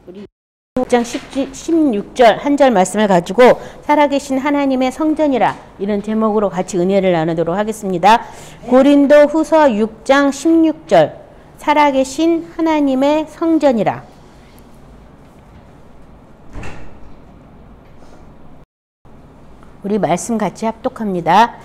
우리 6장 16절 한 절 말씀을 가지고 살아계신 하나님의 성전이라 이런 제목으로 같이 은혜를 나누도록 하겠습니다. 고린도 후서 6장 16절 살아계신 하나님의 성전이라. 우리 말씀 같이 합독합니다.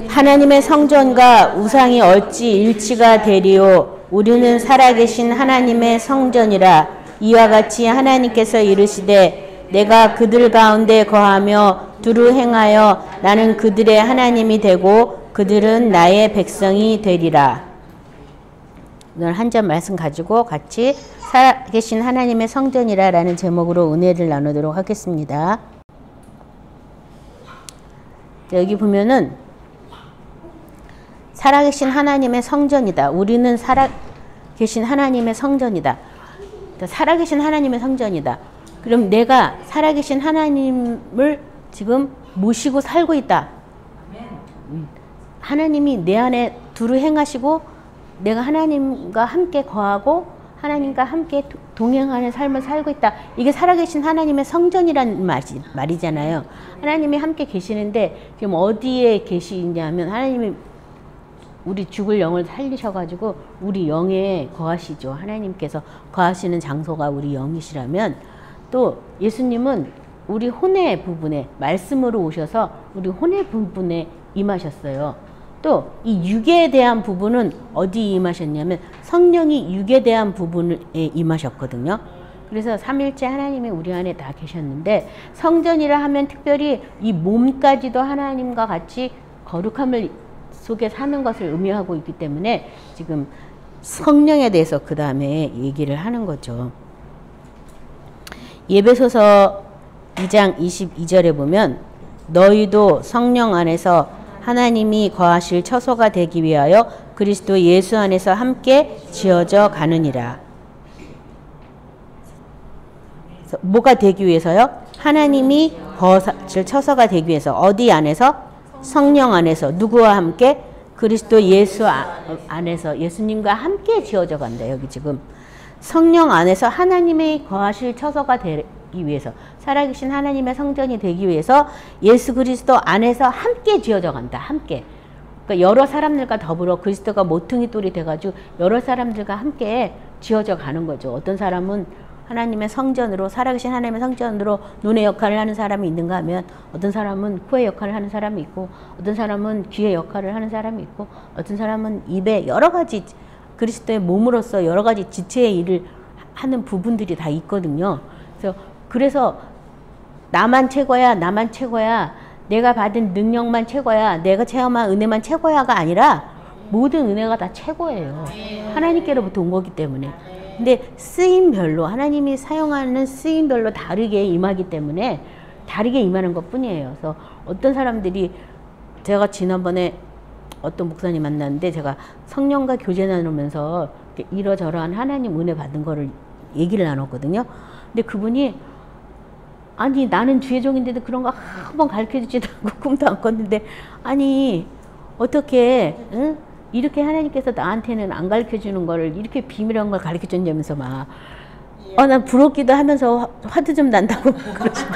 하나님의 성전과 우상이 어찌 일치가 되리요. 우리는 살아계신 하나님의 성전이라. 이와 같이 하나님께서 이르시되 내가 그들 가운데 거하며 두루 행하여 나는 그들의 하나님이 되고 그들은 나의 백성이 되리라. 오늘 한 절 말씀 가지고 같이 살아계신 하나님의 성전이라 라는 제목으로 은혜를 나누도록 하겠습니다. 여기 보면은 살아계신 하나님의 성전이다. 우리는 살아계신 하나님의 성전이다. 살아계신 하나님의 성전이다. 그럼 내가 살아계신 하나님을 지금 모시고 살고 있다. 하나님이 내 안에 두루 행하시고 내가 하나님과 함께 거하고 하나님과 함께 동행하는 삶을 살고 있다. 이게 살아계신 하나님의 성전이라는 말이잖아요. 하나님이 함께 계시는데 지금 어디에 계시냐면 하나님이 우리 죽을 영을 살리셔가지고 우리 영에 거하시죠. 하나님께서 거하시는 장소가 우리 영이시라면 또 예수님은 우리 혼의 부분에 말씀으로 오셔서 우리 혼의 부분에 임하셨어요. 또 이 육에 대한 부분은 어디 임하셨냐면 성령이 육에 대한 부분에 임하셨거든요. 그래서 삼일째 하나님이 우리 안에 다 계셨는데 성전이라 하면 특별히 이 몸까지도 하나님과 같이 거룩함을 속에 사는 것을 의미하고 있기 때문에 지금 성령에 대해서 그 다음에 얘기를 하는 거죠. 에베소서 2장 22절에 보면 너희도 성령 안에서 하나님이 거하실 처소가 되기 위하여 그리스도 예수 안에서 함께 지어져 가느니라. 뭐가 되기 위해서요? 하나님이 거하실 처소가 되기 위해서. 어디 안에서? 성령 안에서. 누구와 함께? 그리스도 예수 안에서 예수님과 함께 지어져 간다. 여기 지금 성령 안에서 하나님의 거하실 처소가 되기 위해서, 살아계신 하나님의 성전이 되기 위해서 예수 그리스도 안에서 함께 지어져 간다. 함께. 그러니까 여러 사람들과 더불어 그리스도가 모퉁이 돌이 돼가지고 여러 사람들과 함께 지어져 가는 거죠. 어떤 사람은 하나님의 성전으로, 살아계신 하나님의 성전으로 눈의 역할을 하는 사람이 있는가 하면 어떤 사람은 코의 역할을 하는 사람이 있고 어떤 사람은 귀의 역할을 하는 사람이 있고 어떤 사람은 입에 여러 가지 그리스도의 몸으로서 여러 가지 지체의 일을 하는 부분들이 다 있거든요. 그래서 나만 최고야, 나만 최고야, 내가 받은 능력만 최고야, 내가 체험한 은혜만 최고야가 아니라 모든 은혜가 다 최고예요. 하나님께로부터 온 거기 때문에. 근데 쓰임별로 하나님이 사용하는 쓰임별로 다르게 임하기 때문에 다르게 임하는 것 뿐이에요. 그래서 어떤 사람들이, 제가 지난번에 어떤 목사님 만났는데 제가 성령과 교제 나누면서 이러저러한 하나님 은혜 받은 거를 얘기를 나눴거든요. 근데 그분이 아니 나는 주의 종인데도 그런 거 한 번 가르쳐주지도 않고 꿈도 안 꿨는데 아니 어떻게 응? 이렇게 하나님께서 나한테는 안 가르쳐주는 거를 이렇게 비밀한 걸 가르쳐줬냐면서 막 난 부럽기도 하면서 화도 좀 난다고 그러시고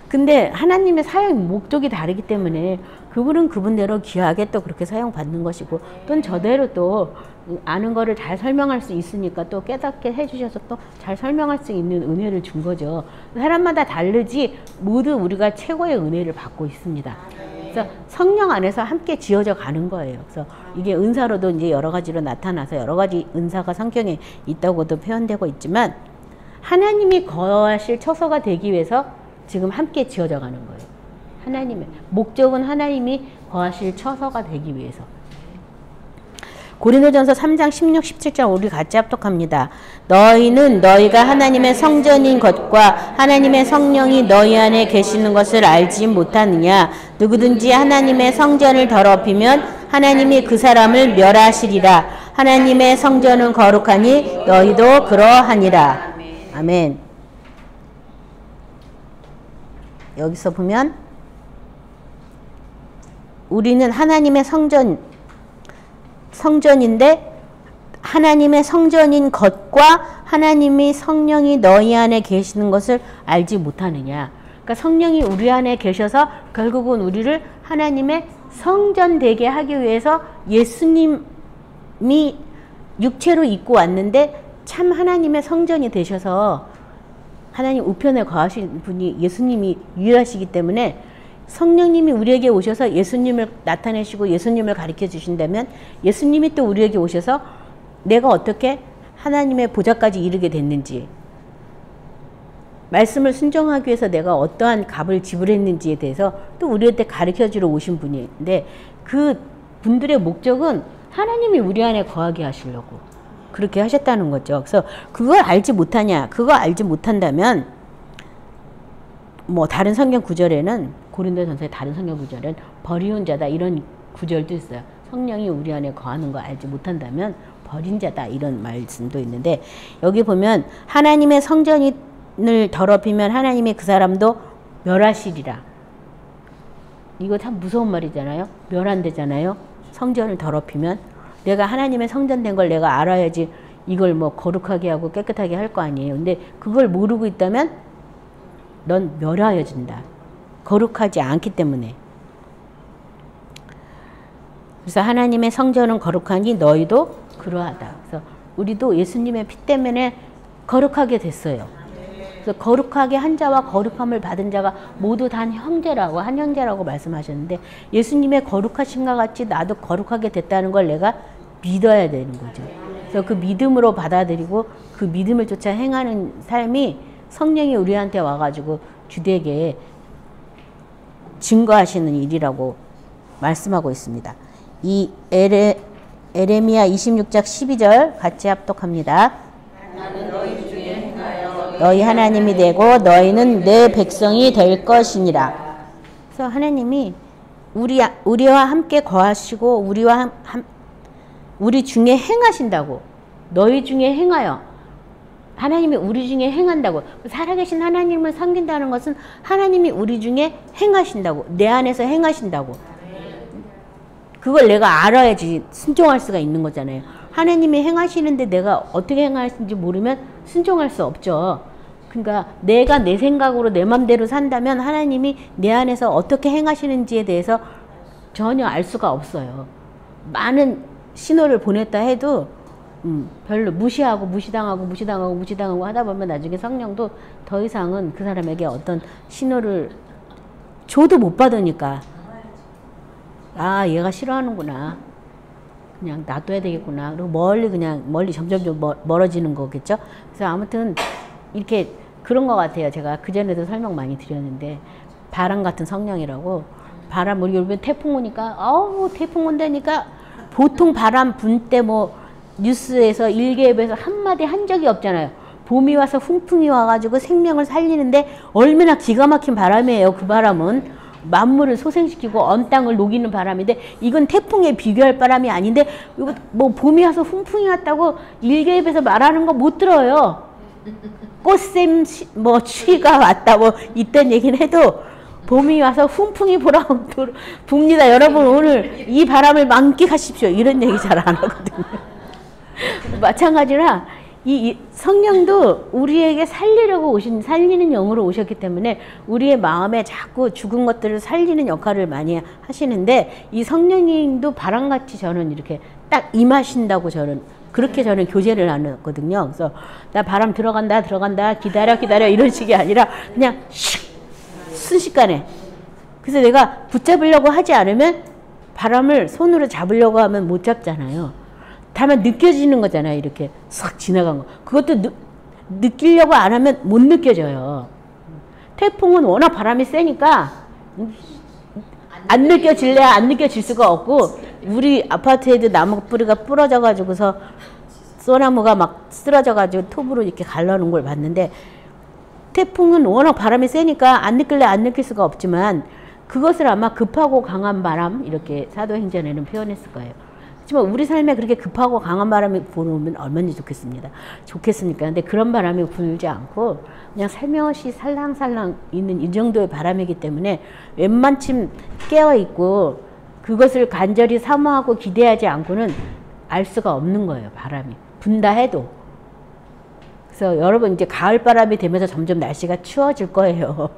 근데 하나님의 사용 목적이 다르기 때문에 그분은 그분대로 귀하게 또 그렇게 사용받는 것이고 또 저대로 또 아는 거를 잘 설명할 수 있으니까 또 깨닫게 해주셔서 또 잘 설명할 수 있는 은혜를 준 거죠. 사람마다 다르지 모두 우리가 최고의 은혜를 받고 있습니다. 그래서 성령 안에서 함께 지어져 가는 거예요. 그래서 이게 은사로도 이제 여러 가지로 나타나서 여러 가지 은사가 성경에 있다고도 표현되고 있지만 하나님이 거하실 처소가 되기 위해서 지금 함께 지어져 가는 거예요. 하나님의 목적은 하나님이 거하실 처소가 되기 위해서. 고린도전서 3장 16, 17절 우리 같이 합독합니다. 너희는 너희가 하나님의 성전인 것과 하나님의 성령이 너희 안에 계시는 것을 알지 못하느냐. 누구든지 하나님의 성전을 더럽히면 하나님이 그 사람을 멸하시리라. 하나님의 성전은 거룩하니 너희도 그러하니라. 아멘. 여기서 보면 우리는 하나님의 성전인데 하나님의 성전인 것과 하나님이 성령이 너희 안에 계시는 것을 알지 못하느냐. 그러니까 성령이 우리 안에 계셔서 결국은 우리를 하나님의 성전 되게 하기 위해서 예수님이 육체로 입고 왔는데 참 하나님의 성전이 되셔서 하나님 우편에 거하신 분이 예수님이 유일하시기 때문에 성령님이 우리에게 오셔서 예수님을 나타내시고 예수님을 가르쳐 주신다면 예수님이 또 우리에게 오셔서 내가 어떻게 하나님의 보좌까지 이르게 됐는지, 말씀을 순종하기 위해서 내가 어떠한 값을 지불했는지에 대해서 또 우리한테 가르쳐 주러 오신 분인데, 그 분들의 목적은 하나님이 우리 안에 거하게 하시려고 그렇게 하셨다는 거죠. 그래서 그걸 알지 못하냐, 그거 알지 못한다면 뭐 다른 성경 구절에는, 고린도전서의 다른 성경 구절에는 버리운 자다 이런 구절도 있어요. 성령이 우리 안에 거하는 거 알지 못한다면 버린 자다 이런 말씀도 있는데, 여기 보면 하나님의 성전을 더럽히면 하나님이 그 사람도 멸하시리라. 이거 참 무서운 말이잖아요. 멸한대잖아요. 성전을 더럽히면. 내가 하나님의 성전 된 걸 내가 알아야지 이걸 뭐 거룩하게 하고 깨끗하게 할 거 아니에요. 근데 그걸 모르고 있다면 넌 멸하여진다. 거룩하지 않기 때문에. 그래서 하나님의 성전은 거룩하니 너희도 그러하다. 그래서 우리도 예수님의 피 때문에 거룩하게 됐어요. 그래서 거룩하게 한 자와 거룩함을 받은 자가 모두 단 형제라고, 한 형제라고 말씀하셨는데, 예수님의 거룩하신과 같이 나도 거룩하게 됐다는 걸 내가 믿어야 되는 거죠. 그래서 그 믿음으로 받아들이고 그 믿음을 쫓아 행하는 삶이 성령이 우리한테 와가지고 주되게 증거하시는 일이라고 말씀하고 있습니다. 이 에레미야 26장 12절 같이 합독합니다. 나는 너희 중에 행하여 너희 하나님이 되고 너희는 내 백성이 될 것이니라. 그래서 하나님이 우리와 함께 거하시고 우리 중에 행하신다고. 너희 중에 행하여. 하나님이 우리 중에 행한다고. 살아계신 하나님을 섬긴다는 것은 하나님이 우리 중에 행하신다고. 내 안에서 행하신다고. 그걸 내가 알아야지 순종할 수가 있는 거잖아요. 하나님이 행하시는데 내가 어떻게 행하시는지 모르면 순종할 수 없죠. 그러니까 내가 내 생각으로 내 맘대로 산다면 하나님이 내 안에서 어떻게 행하시는지에 대해서 전혀 알 수가 없어요. 많은 신호를 보냈다 해도 별로 무시하고 무시당하고 하다 보면 나중에 성령도 더 이상은 그 사람에게 어떤 신호를 줘도 못 받으니까, 아, 얘가 싫어하는구나, 그냥 놔둬야 되겠구나, 그리고 멀리 점점 멀어지는 거겠죠. 그래서 아무튼 이렇게 그런 것 같아요. 제가 그전에도 설명 많이 드렸는데, 바람 같은 성령이라고. 바람, 우리 요즘에 태풍 오니까 태풍 온다니까 보통 바람 분 때 뭐 뉴스에서 일개업에서 한마디 한 적이 없잖아요. 봄이 와서 훈풍이 와가지고 생명을 살리는데 얼마나 기가 막힌 바람이에요. 그 바람은 만물을 소생시키고 언 땅을 녹이는 바람인데, 이건 태풍에 비교할 바람이 아닌데, 이거 뭐 봄이 와서 훈풍이 왔다고 일개업에서 말하는 거 못 들어요. 꽃샘 뭐 추위가 왔다 뭐 이딴 얘기는 해도 봄이 와서 훈풍이 붑니다. 여러분 오늘 이 바람을 만끽하십시오. 이런 얘기 잘 안 하거든요. 마찬가지라 이 성령도 우리에게 살리는 영으로 오셨기 때문에 우리의 마음에 자꾸 죽은 것들을 살리는 역할을 많이 하시는데, 이 성령님도 바람같이 저는 이렇게 딱 임하신다고 그렇게 저는 교제를 하거든요. 그래서 나 바람 들어간다 기다려 이런 식이 아니라 그냥 순식간에. 그래서 내가 붙잡으려고 하지 않으면, 바람을 손으로 잡으려고 하면 못 잡잖아요. 다만 느껴지는 거잖아요. 이렇게 싹 지나간 거. 그것도 느끼려고 안 하면 못 느껴져요. 태풍은 워낙 바람이 세니까 안 느껴질 수가 없고, 우리 아파트에도 나무 뿌리가 부러져 가지고서 소나무가 막 쓰러져 가지고 톱으로 이렇게 갈라놓은 걸 봤는데, 태풍은 워낙 바람이 세니까 안 느낄 수가 없지만, 그것을 아마 급하고 강한 바람, 이렇게 사도행전에는 표현했을 거예요. 하지만 우리 삶에 그렇게 급하고 강한 바람이 불으면 얼마나 좋겠습니까? 근데 그런 바람이 불지 않고 그냥 살며시 살랑살랑 있는 이 정도의 바람이기 때문에 웬만큼 깨어있고 그것을 간절히 사모하고 기대하지 않고는 알 수가 없는 거예요. 바람이 분다 해도. 그래서 여러분 이제 가을 바람이 되면서 점점 날씨가 추워질 거예요.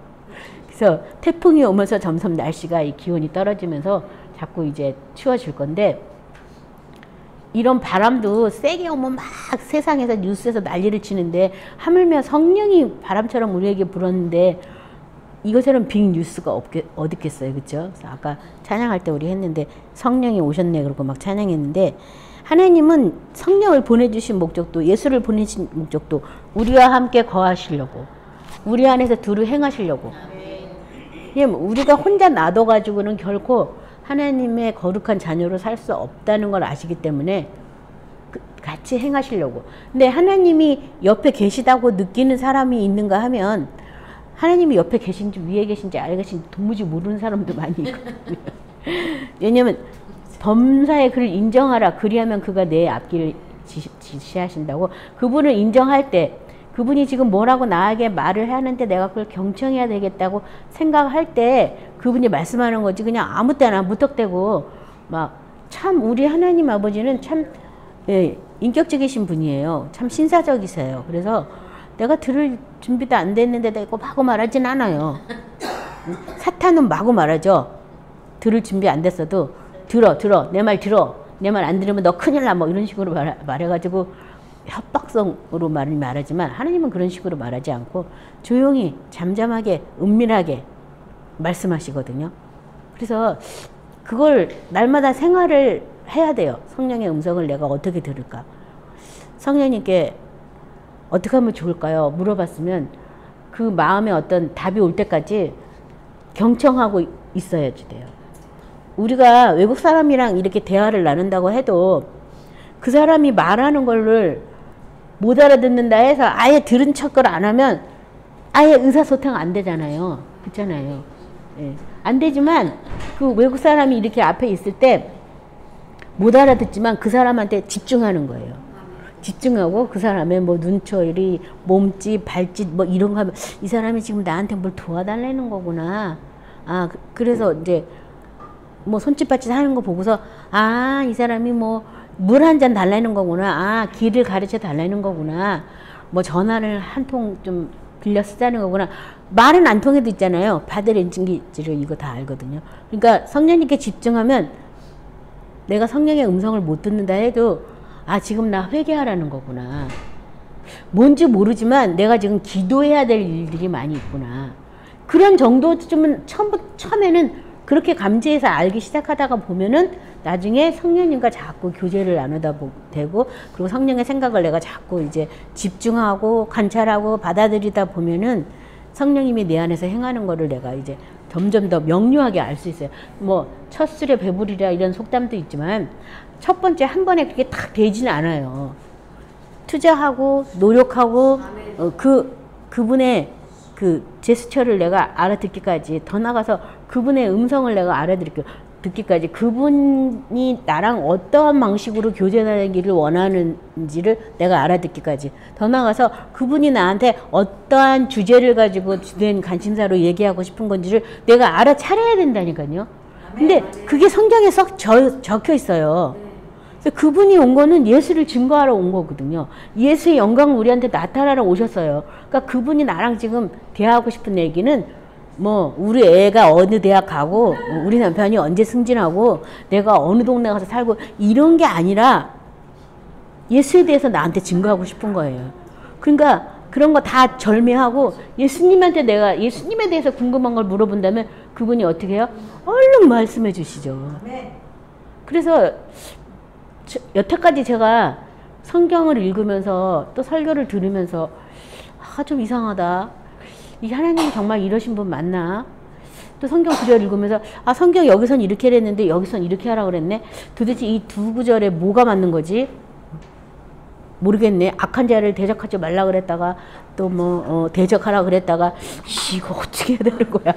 그래서 태풍이 오면서 점점 날씨가 이 기온이 떨어지면서 자꾸 이제 추워질 건데, 이런 바람도 세게 오면 막 세상에서 뉴스에서 난리를 치는데, 하물며 성령이 바람처럼 우리에게 불었는데 이것에는 빅 뉴스가 어디 있겠어요. 그렇죠? 그래서 아까 찬양할 때 우리 했는데 성령이 오셨네 그러고 막 찬양했는데, 하나님은 성령을 보내주신 목적도, 예수를 보내신 목적도 우리와 함께 거하시려고, 우리 안에서 두루 행하시려고. 우리가 혼자 놔둬가지고는 결코 하나님의 거룩한 자녀로 살 수 없다는 걸 아시기 때문에 같이 행하시려고. 근데 하나님이 옆에 계시다고 느끼는 사람이 있는가 하면, 하나님이 옆에 계신지 위에 계신지 아래 계신지 도무지 모르는 사람도 많이 있거든요. 왜냐면 범사의 그를 인정하라, 그리하면 그가 내 앞길을 지시하신다고. 그분을 인정할 때, 그분이 지금 뭐라고 나에게 말을 하는데 내가 그걸 경청해야 되겠다고 생각할 때 그분이 말씀하는 거지, 그냥 아무 때나 무턱대고 막. 참 우리 하나님 아버지는 참 인격적이신 분이에요. 참 신사적이세요. 그래서 내가 들을 준비도 안 됐는데 내가 마구 말하진 않아요. 사탄은 마구 말하죠. 들을 준비 안 됐어도 들어 내 말 들어, 내 말 안 들으면 너 큰일 나, 뭐 이런 식으로 말해가지고 협박성으로 말하지만, 하나님은 그런 식으로 말하지 않고 조용히 잠잠하게 은밀하게 말씀하시거든요. 그래서 그걸 날마다 생활을 해야 돼요. 성령의 음성을 내가 어떻게 들을까. 성령님께 어떻게 하면 좋을까요? 물어봤으면 그 마음에 어떤 답이 올 때까지 경청하고 있어야지 돼요. 우리가 외국 사람이랑 이렇게 대화를 나눈다고 해도 그 사람이 말하는 거를 못 알아듣는다 해서 아예 들은 척을 안 하면 아예 의사소통 안 되잖아요. 그렇잖아요. 예. 안 되지만 그 외국 사람이 이렇게 앞에 있을 때 못 알아듣지만 그 사람한테 집중하는 거예요. 집중하고 그 사람의 뭐 눈초리, 몸짓, 발짓 뭐 이런 거 하면 이 사람이 지금 나한테 뭘 도와달라는 거구나. 아, 그래서 이제 뭐 손짓발짓 하는 거 보고서 아, 이 사람이 뭐 물 한 잔 달라는 거구나. 아, 길을 가르쳐 달라는 거구나. 뭐 전화를 한 통 좀 빌려 쓰자는 거구나. 말은 안 통해도 있잖아요. 바디 랭귀지를 이거 다 알거든요. 그러니까 성령님께 집중하면 내가 성령의 음성을 못 듣는다 해도 아, 지금 나 회개하라는 거구나. 뭔지 모르지만 내가 지금 기도해야 될 일들이 많이 있구나. 그런 정도쯤은 처음에는 그렇게 감지해서 알기 시작하다가 보면은 나중에 성령님과 자꾸 교제를 나누다 되고, 그리고 성령의 생각을 내가 자꾸 이제 집중하고 관찰하고 받아들이다 보면은 성령님이 내 안에서 행하는 거를 내가 이제 점점 더 명료하게 알 수 있어요. 뭐 첫 술에 배부리라 이런 속담도 있지만 첫 번째 한 번에 그렇게 탁 되지는 않아요. 투자하고 노력하고 그분의 그 제스처를 내가 알아듣기까지, 더 나가서 그분의 음성을 내가 듣기까지, 그분이 나랑 어떠한 방식으로 교제하기를 원하는지를 내가 알아듣기까지, 더 나가서 그분이 나한테 어떠한 주제를 가지고 주된 관심사로 얘기하고 싶은 건지를 내가 알아차려야 된다니까요. 근데 그게 성경에 썩 적혀 있어요. 그래서 그분이 온 거는 예수를 증거하러 온 거거든요. 예수의 영광을 우리한테 나타나러 오셨어요. 그러니까 그분이 나랑 지금 대화하고 싶은 얘기는 뭐 우리 애가 어느 대학 가고 우리 남편이 언제 승진하고 내가 어느 동네 가서 살고 이런 게 아니라 예수에 대해서 나한테 증거하고 싶은 거예요. 그러니까 그런 거 다 절매하고 예수님한테 내가 예수님에 대해서 궁금한 걸 물어본다면 그분이 어떻게 해요? 얼른 말씀해 주시죠. 그래서 여태까지 제가 성경을 읽으면서 또 설교를 들으면서 아, 좀 이상하다. 이 하나님이 정말 이러신 분 맞나? 또 성경 구절 읽으면서 아, 성경 여기선 이렇게 했는데 여기선 이렇게 하라고 그랬네. 도대체 이 두 구절에 뭐가 맞는 거지? 모르겠네. 악한 자를 대적하지 말라 그랬다가 또 뭐 대적하라 그랬다가 이거 어떻게 해야 되는 거야?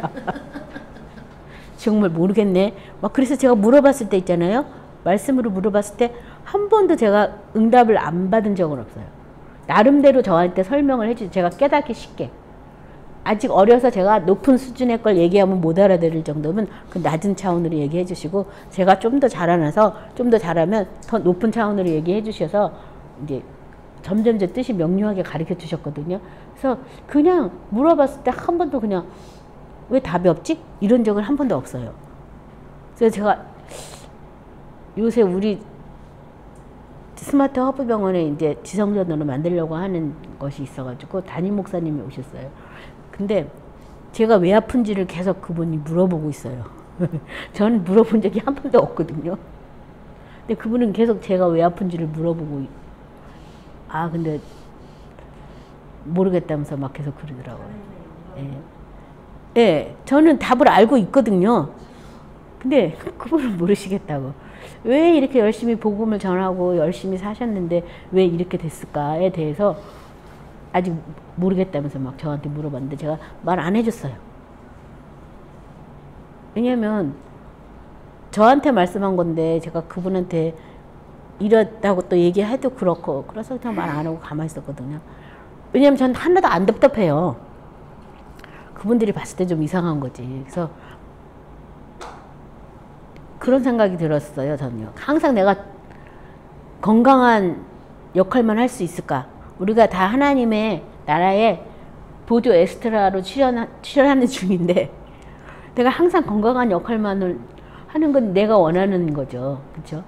정말 모르겠네. 막 그래서 제가 물어봤을 때 있잖아요. 말씀으로 물어봤을 때 한 번도 제가 응답을 안 받은 적은 없어요. 나름대로 저한테 설명을 해주죠. 제가 깨닫기 쉽게. 아직 어려서 제가 높은 수준의 걸 얘기하면 못 알아들을 정도면 그 낮은 차원으로 얘기해 주시고, 제가 좀 더 자라나서 좀 더 잘하면 더 높은 차원으로 얘기해 주셔서 이제 점점 제 뜻이 명료하게 가르쳐 주셨거든요. 그래서 그냥 물어봤을 때 한 번도 그냥 왜 답이 없지? 이런 적은 한 번도 없어요. 그래서 제가 요새 우리 스마트 허브병원에 이제 지성전으로 만들려고 하는 것이 있어가지고 담임 목사님이 오셨어요. 근데 제가 왜 아픈지를 계속 그분이 물어보고 있어요. 저는 물어본 적이 한 번도 없거든요. 근데 그분은 계속 제가 왜 아픈지를 물어보고, 근데 모르겠다면서 막 계속 그러더라고요. 예. 예, 저는 답을 알고 있거든요. 근데 그분은 모르시겠다고. 왜 이렇게 열심히 복음을 전하고 열심히 사셨는데 왜 이렇게 됐을까에 대해서 아직 모르겠다면서 막 저한테 물어봤는데 제가 말 안 해줬어요. 왜냐면 저한테 말씀한 건데 제가 그분한테 이렇다고 또 얘기해도 그렇고, 그래서 그냥 말 안 하고 가만히 있었거든요. 왜냐면 전 하나도 안 답답해요. 그분들이 봤을 때 좀 이상한 거지. 그래서 그런 생각이 들었어요, 저는요. 항상 내가 건강한 역할만 할 수 있을까? 우리가 다 하나님의 나라의 보조 에스트라로 출연하는 중인데, 내가 항상 건강한 역할만을 하는 건 내가 원하는 거죠. 그렇죠?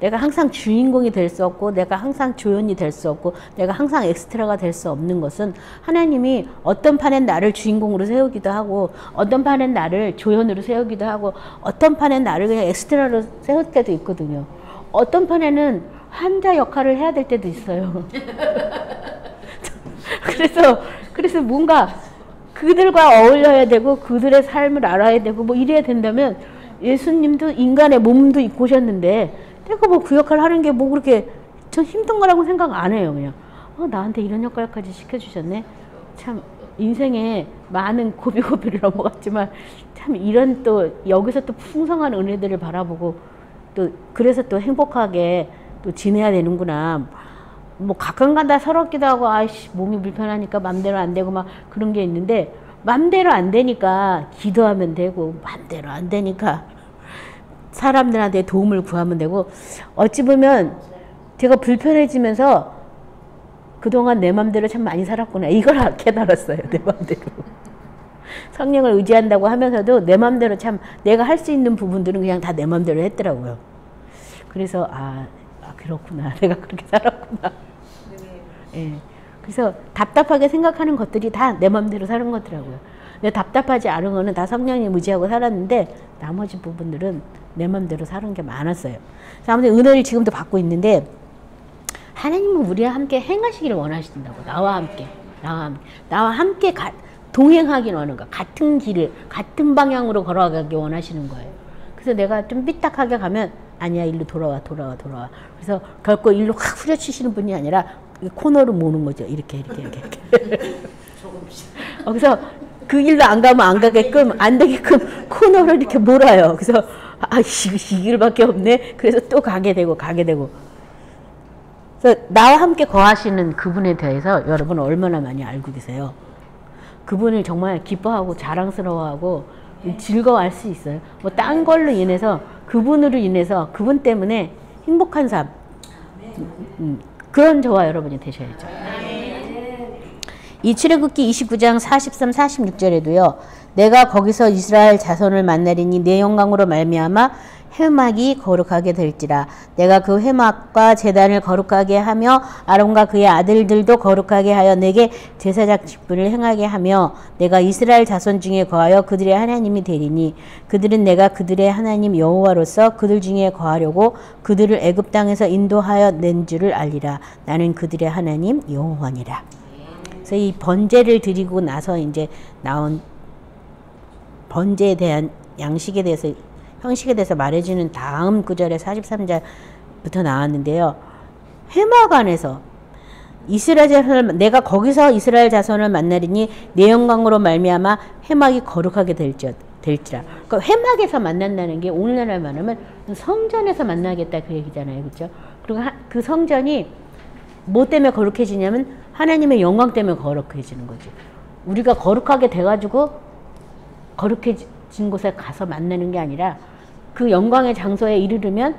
내가 항상 주인공이 될 수 없고, 내가 항상 조연이 될 수 없고, 내가 항상 엑스트라가 될 수 없는 것은 하나님이 어떤 판엔 나를 주인공으로 세우기도 하고, 어떤 판엔 나를 조연으로 세우기도 하고, 어떤 판엔 나를 그냥 엑스트라로 세울 때도 있거든요. 어떤 판에는 환자 역할을 해야 될 때도 있어요. 그래서 뭔가 그들과 어울려야 되고, 그들의 삶을 알아야 되고, 뭐 이래야 된다면, 예수님도 인간의 몸도 입고 오셨는데, 내가 뭐 그 역할을 하는 게 뭐 그렇게 전 힘든 거라고 생각 안 해요. 그냥 나한테 이런 역할까지 시켜주셨네. 참 인생에 많은 고비고비를 넘어갔지만 참 이런 또 여기서 또 풍성한 은혜들을 바라보고 또 그래서 또 행복하게 또 지내야 되는구나. 뭐 가끔가다 서럽기도 하고 아이씨 몸이 불편하니까 맘대로 안 되고 막 그런 게 있는데, 맘대로 안 되니까 기도하면 되고, 맘대로 안 되니까 사람들한테 도움을 구하면 되고, 어찌 보면 제가 불편해지면서 그동안 내 맘대로 참 많이 살았구나, 이걸 깨달았어요. 내 맘대로 성령을 의지한다고 하면서도 내 맘대로 참 내가 할 수 있는 부분들은 그냥 다 내 맘대로 했더라고요. 그래서 그렇구나, 내가 그렇게 살았구나. 예. 그래서 답답하게 생각하는 것들이 다 내 맘대로 사는 거더라고요. 근데 답답하지 않은 거는 다 성령님 의지하고 살았는데, 나머지 부분들은 내 맘대로 사는 게 많았어요. 그래서 아무튼 은혜를 지금도 받고 있는데, 하나님은 우리와 함께 행하시기를 원하신다고. 나와 함께 동행하기를 원하는 거야. 같은 길을, 같은 방향으로 걸어가기 원하시는 거예요. 그래서 내가 좀 삐딱하게 가면, 아니야, 일로 돌아와. 그래서 결코 일로 확 후려치시는 분이 아니라 코너로 모는 거죠. 이렇게. 그래서 그 길로 안 가면 안 가게끔, 안 되게끔 코너로 이렇게 몰아요. 그래서 이 길밖에 없네. 그래서 또 가게 되고. 그래서 나와 함께 거하시는 그분에 대해서 여러분 얼마나 많이 알고 계세요? 그분을 정말 기뻐하고 자랑스러워하고 즐거워할 수 있어요. 뭐 딴 걸로 인해서, 그분으로 인해서, 그분 때문에 행복한 삶, 그런 저와 여러분이 되셔야죠. 이 출애굽기 29장 43, 46절에도요. 내가 거기서 이스라엘 자손을 만나리니 내 영광으로 말미암아 회막이 거룩하게 될지라. 내가 그 회막과 제단을 거룩하게 하며 아론과 그의 아들들도 거룩하게 하여 내게 제사장 직분을 행하게 하며 내가 이스라엘 자손 중에 거하여 그들의 하나님이 되리니 그들은 내가 그들의 하나님 여호와로서 그들 중에 거하려고 그들을 애굽 땅에서 인도하여 낸 줄을 알리라. 나는 그들의 하나님 여호와니라. 그래서 이 번제를 드리고 나서 이제 나온 번제에 대한 양식에 대해서, 형식에 대해서 말해주는 다음 구절에 43절부터 나왔는데요. 회막 안에서 이스라엘 자손을, 내가 거기서 이스라엘 자손을 만나리니 내 영광으로 말미암아 회막이 거룩하게 될지라. 그러니까 회막에서 만난다는 게 오늘날 말하면 성전에서 만나겠다 그 얘기잖아요. 그렇죠? 그리고 그 성전이 뭐 때문에 거룩해지냐면 하나님의 영광 때문에 거룩해지는 거죠. 우리가 거룩하게 돼가지고 거룩해진 곳에 가서 만나는 게 아니라 그 영광의 장소에 이르르면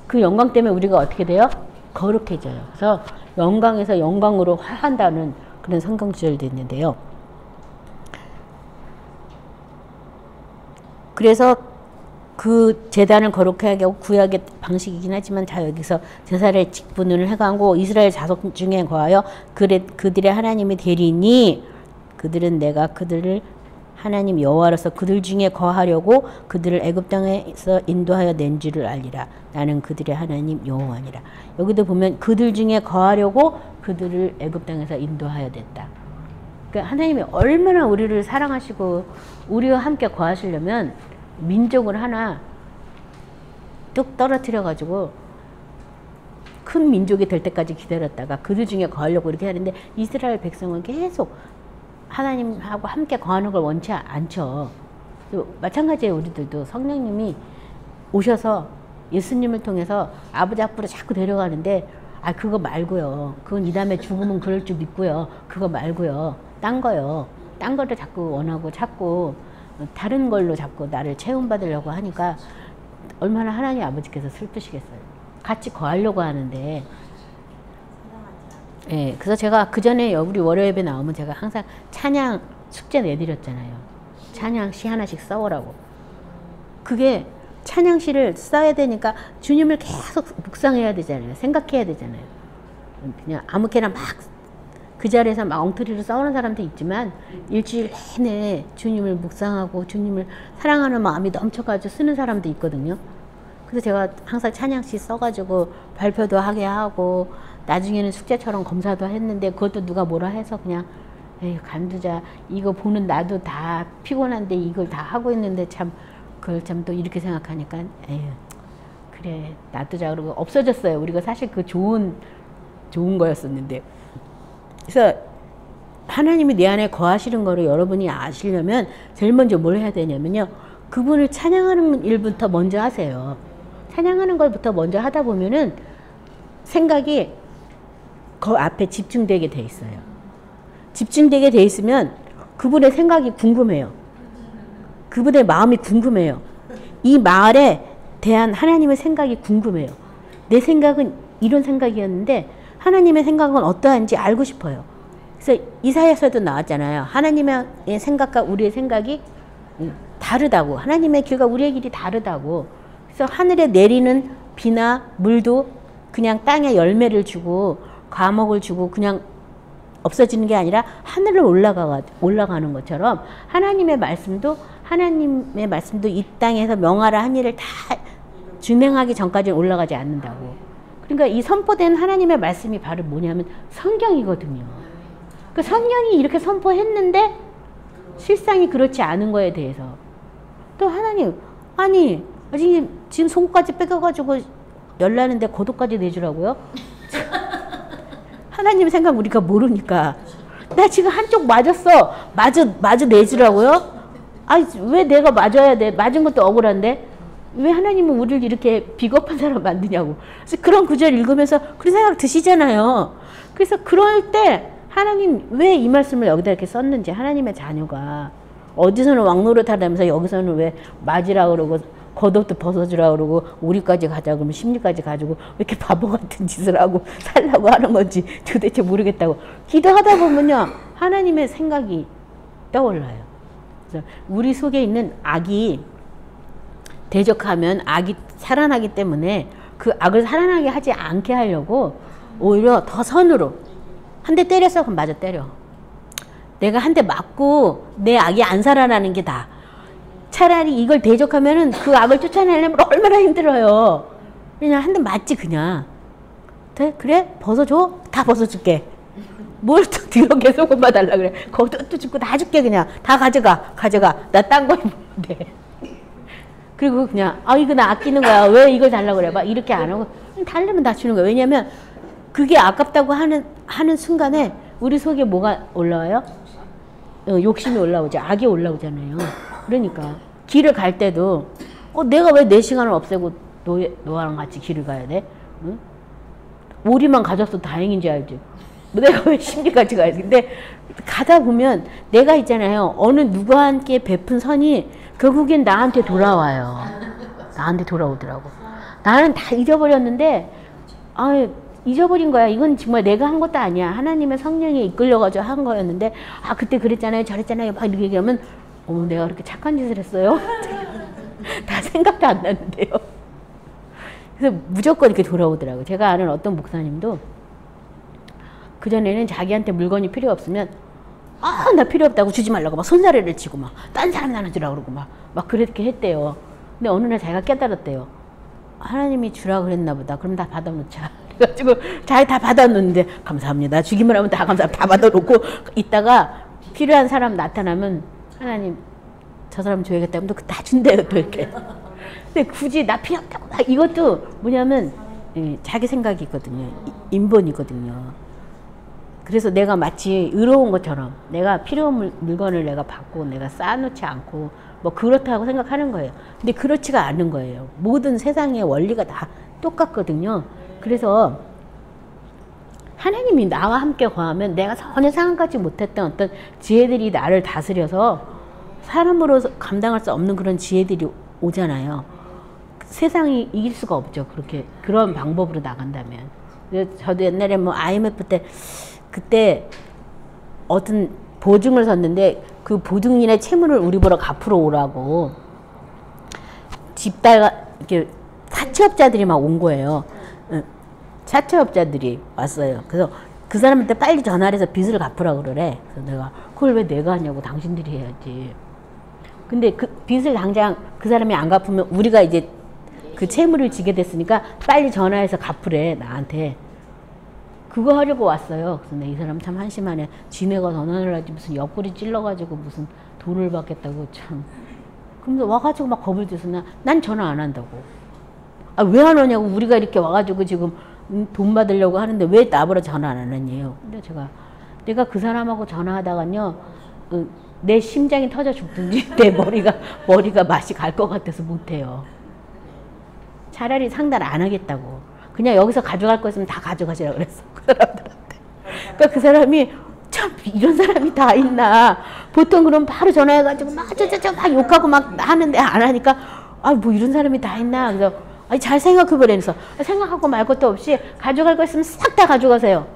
그 영광 때문에 우리가 어떻게 돼요? 거룩해져요. 그래서 영광에서 영광으로 화한다는 그런 성경 구절도 있는데요. 그래서 그 제단을 거룩하게 하고 구약의 방식이긴 하지만 자 여기서 제사를 직분을 해가고 이스라엘 자손 중에 거하여 그들의 하나님이 되리니 그들은 내가 그들을 하나님 여호와로서 그들 중에 거하려고 그들을 애굽 땅에서 인도하여 낸 줄을 알리라. 나는 그들의 하나님 여호와니라. 여기도 보면 그들 중에 거하려고 그들을 애굽 땅에서 인도하여 냈다. 그러니까 하나님이 얼마나 우리를 사랑하시고 우리와 함께 거하시려면 민족을 하나 뚝 떨어뜨려 가지고 큰 민족이 될 때까지 기다렸다가 그들 중에 거하려고 이렇게 하는데 이스라엘 백성은 계속 하나님하고 함께 거하는 걸 원치 않죠. 마찬가지예요. 우리들도 성령님이 오셔서 예수님을 통해서 아버지 앞으로 자꾸 데려가는데 아 그거 말고요. 그건 이 다음에 죽으면 그럴 줄 믿고요. 그거 말고요. 딴 거요. 딴 거를 자꾸 원하고 자꾸 다른 걸로 자꾸 나를 체험받으려고 하니까 얼마나 하나님 아버지께서 슬프시겠어요. 같이 거하려고 하는데 예, 그래서 제가 그 전에 우리 월요 예배 나오면 제가 항상 찬양 숙제 내드렸잖아요. 찬양 시 하나씩 써오라고. 그게 찬양시를 써야 되니까 주님을 계속 묵상해야 되잖아요. 생각해야 되잖아요. 그냥 아무렇게나 막 그 자리에서 막 엉터리로 싸우는 사람도 있지만 일주일 내내 주님을 묵상하고 주님을 사랑하는 마음이 넘쳐가지고 쓰는 사람도 있거든요. 그래서 제가 항상 찬양시 써가지고 발표도 하게 하고 나중에는 숙제처럼 검사도 했는데 그것도 누가 뭐라 해서 그냥 에이 간두자. 이거 보는 나도 다 피곤한데 이걸 다 하고 있는데 참 그걸 참 또 이렇게 생각하니까 에휴 그래 놔두자 그러고 없어졌어요. 우리가 사실 그 좋은 거였었는데. 그래서 하나님이 내 안에 거하시는 거를 여러분이 아시려면 제일 먼저 뭘 해야 되냐면요. 그분을 찬양하는 일부터 먼저 하세요. 찬양하는 것부터 먼저 하다 보면은 생각이 그 앞에 집중되게 돼 있어요. 집중되게 돼 있으면 그분의 생각이 궁금해요. 그분의 마음이 궁금해요. 이 말에 대한 하나님의 생각이 궁금해요. 내 생각은 이런 생각이었는데 하나님의 생각은 어떠한지 알고 싶어요. 그래서 이사야서도 나왔잖아요. 하나님의 생각과 우리의 생각이 다르다고. 하나님의 길과 우리의 길이 다르다고. 그래서 하늘에 내리는 비나 물도 그냥 땅에 열매를 주고 과목을 주고 그냥 없어지는 게 아니라 하늘을 올라가는 것처럼 하나님의 말씀도 이 땅에서 명하라 한 일을 다 준행하기 전까지 올라가지 않는다고. 그러니까 이 선포된 하나님의 말씀이 바로 뭐냐면 성경이거든요. 그 성경이 이렇게 선포했는데 실상이 그렇지 않은 거에 대해서 또 하나님 아니 지금 속옷까지 뺏겨가지고 열나는데 고도까지 내주라고요? 하나님 생각 우리가 모르니까 나 지금 한쪽 맞았어. 마저 내주라고요? 아니 왜 내가 맞아야 돼? 맞은 것도 억울한데 왜 하나님은 우리를 이렇게 비겁한 사람 만드냐고. 그래서 그런 구절 읽으면서 그런 생각 드시잖아요. 그래서 그럴 때 하나님 왜 이 말씀을 여기다 이렇게 썼는지 하나님의 자녀가 어디서는 왕노릇 하다면서 여기서는 왜 맞으라 그러고 겉옷도 벗어주라 그러고 우리까지 가자 그러면 심리까지 가지고 왜 이렇게 바보 같은 짓을 하고 살라고 하는 건지 도대체 모르겠다고. 기도하다 보면요 하나님의 생각이 떠올라요. 그래서 우리 속에 있는 악이 대적하면 악이 살아나기 때문에 그 악을 살아나게 하지 않게 하려고 오히려 더 선으로 한 대 때렸어 그럼 맞아 때려. 내가 한 대 맞고 내 악이 안 살아나는 게 다. 차라리 이걸 대적하면은 그 악을 쫓아내려면 얼마나 힘들어요. 그냥 한 대 맞지 그냥. 그래? 벗어줘? 다 벗어줄게. 뭘 또 뒤로 계속 엄마 달라 그래. 겉옷도 주고 다 줄게 그냥. 다 가져가. 나 딴 거 입는데. 그리고 그냥 이거 나 아끼는 거야. 왜 이걸 달라고 그래? 막 이렇게 안 하고 달라면 다 주는 거야. 왜냐면 그게 아깝다고 하는 순간에 우리 속에 뭐가 올라와요? 욕심이 올라오죠. 악이 올라오잖아요. 그러니까 길을 갈 때도 내가 왜 내 시간을 없애고 너랑 같이 길을 가야 돼? 응? 오리만 가졌어 다행인지 알지. 내가 왜 심리까지 가야 돼? 근데 가다 보면 내가 있잖아요. 어느 누구와 함께 베푼 선이 결국엔 나한테 돌아와요. 나한테 돌아오더라고. 나는 다 잊어버렸는데 잊어버린 거야. 이건 정말 내가 한 것도 아니야. 하나님의 성령에 이끌려가지고 한 거였는데 그때 그랬잖아요. 저랬잖아요. 막 이렇게 얘기하면 내가 그렇게 착한 짓을 했어요? 다 생각도 안 나는데요. 그래서 무조건 이렇게 돌아오더라고요. 제가 아는 어떤 목사님도 그전에는 자기한테 물건이 필요 없으면 나 필요 없다고 주지 말라고 막 손사래를 치고 막 딴 사람 나눠주라고 그러고 막 그렇게 했대요. 근데 어느 날 자기가 깨달았대요. 하나님이 주라고 그랬나 보다. 그럼 다 받아놓자. 그래가지고 자기 다 받아놓는데 감사합니다. 주기만 하면 다 감사합니다. 다 받아놓고 있다가 필요한 사람 나타나면 하나님 저 사람 줘야겠다. 그럼 또 다 준대요. 또 이렇게. 근데 굳이 나 필요 없다고 이것도 뭐냐면 자기 생각이 있거든요. 인본이거든요. 그래서 내가 마치 의로운 것처럼 내가 필요한 물건을 내가 받고 내가 쌓아놓지 않고 뭐 그렇다고 생각하는 거예요. 근데 그렇지가 않은 거예요. 모든 세상의 원리가 다 똑같거든요. 그래서 하나님이 나와 함께 거하면 내가 전혀 상상하지 못했던 어떤 지혜들이 나를 다스려서 사람으로서 감당할 수 없는 그런 지혜들이 오잖아요. 세상이 이길 수가 없죠. 그런 방법으로 나간다면. 저도 옛날에 뭐 IMF 때 그때 어떤 보증을 섰는데 그 보증인의 채무를 우리 보러 갚으러 오라고 이렇게 사채업자들이 막 온 거예요. 사채업자들이 왔어요. 그래서 그 사람한테 빨리 전화를 해서 빚을 갚으라고 그래. 그래서 내가 그걸 왜 내가 하냐고 당신들이 해야지. 근데 그 빚을 당장 그 사람이 안 갚으면 우리가 이제 그 채무를 지게 됐으니까 빨리 전화해서 갚으래 나한테. 그거 하려고 왔어요. 그래서 이 사람 참 한심하네. 지네가 전화를 하지 무슨 옆구리 찔러가지고 무슨 돈을 받겠다고 참. 그러면서 와가지고 막 겁을 줘서 난 전화 안 한다고. 왜 안 오냐고. 우리가 이렇게 와가지고 지금 돈 받으려고 하는데 왜 나보러 전화 안 하느냐요. 근데 내가 그 사람하고 전화하다가요 내 심장이 터져 죽든지 내 머리가 맛이 갈 것 같아서 못해요. 차라리 상담 안 하겠다고. 그냥 여기서 가져갈 거 있으면 다 가져가시라고 그랬어. 그 사람들한테. 그러니까 그 사람이 참 이런 사람이 다 있나. 보통 그럼 바로 전화해가지고 막 욕하고 막 하는데 안 하니까 뭐 이런 사람이 다 있나. 그래서 잘 생각해보래. 그래서 생각하고 말 것도 없이 가져갈 거 있으면 싹 다 가져가세요.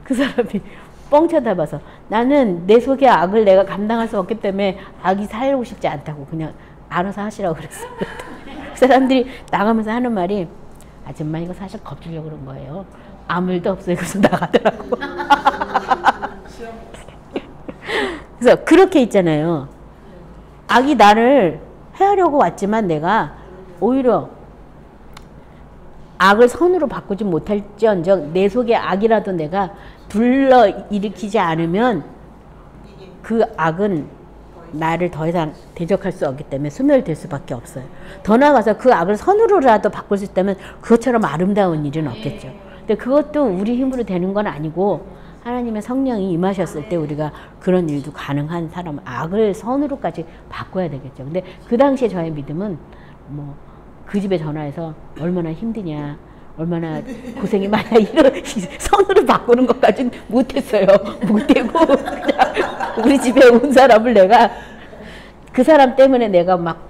그 사람이 뻥 쳐다봐서 나는 내 속의 악을 내가 감당할 수 없기 때문에 악이 살고 싶지 않다고 그냥 알아서 하시라고 그랬어. 그 사람들이 나가면서 하는 말이 아줌마 이거 사실 겁주려고 그런 거예요. 아무 일도 없어요. 그래서 나가더라고. 그래서 그렇게 있잖아요. 악이 나를 해하려고 왔지만 내가 오히려 악을 선으로 바꾸지 못할지언정 내 속의 악이라도 내가 불러일으키지 않으면 그 악은 나를 더 이상 대적할 수 없기 때문에 소멸될 수밖에 없어요. 더 나아가서 그 악을 선으로라도 바꿀 수 있다면 그것처럼 아름다운 일은 없겠죠. 근데 그것도 우리 힘으로 되는 건 아니고 하나님의 성령이 임하셨을 때 우리가 그런 일도 가능한 사람, 악을 선으로까지 바꿔야 되겠죠. 근데 그 당시에 저의 믿음은 그 집에 전화해서 얼마나 힘드냐, 얼마나 고생이 많아, 이런 선으로 바꾸는 것까지는 못했어요. 못되고 그냥 우리 집에 온 사람을 내가 그 사람 때문에 내가 막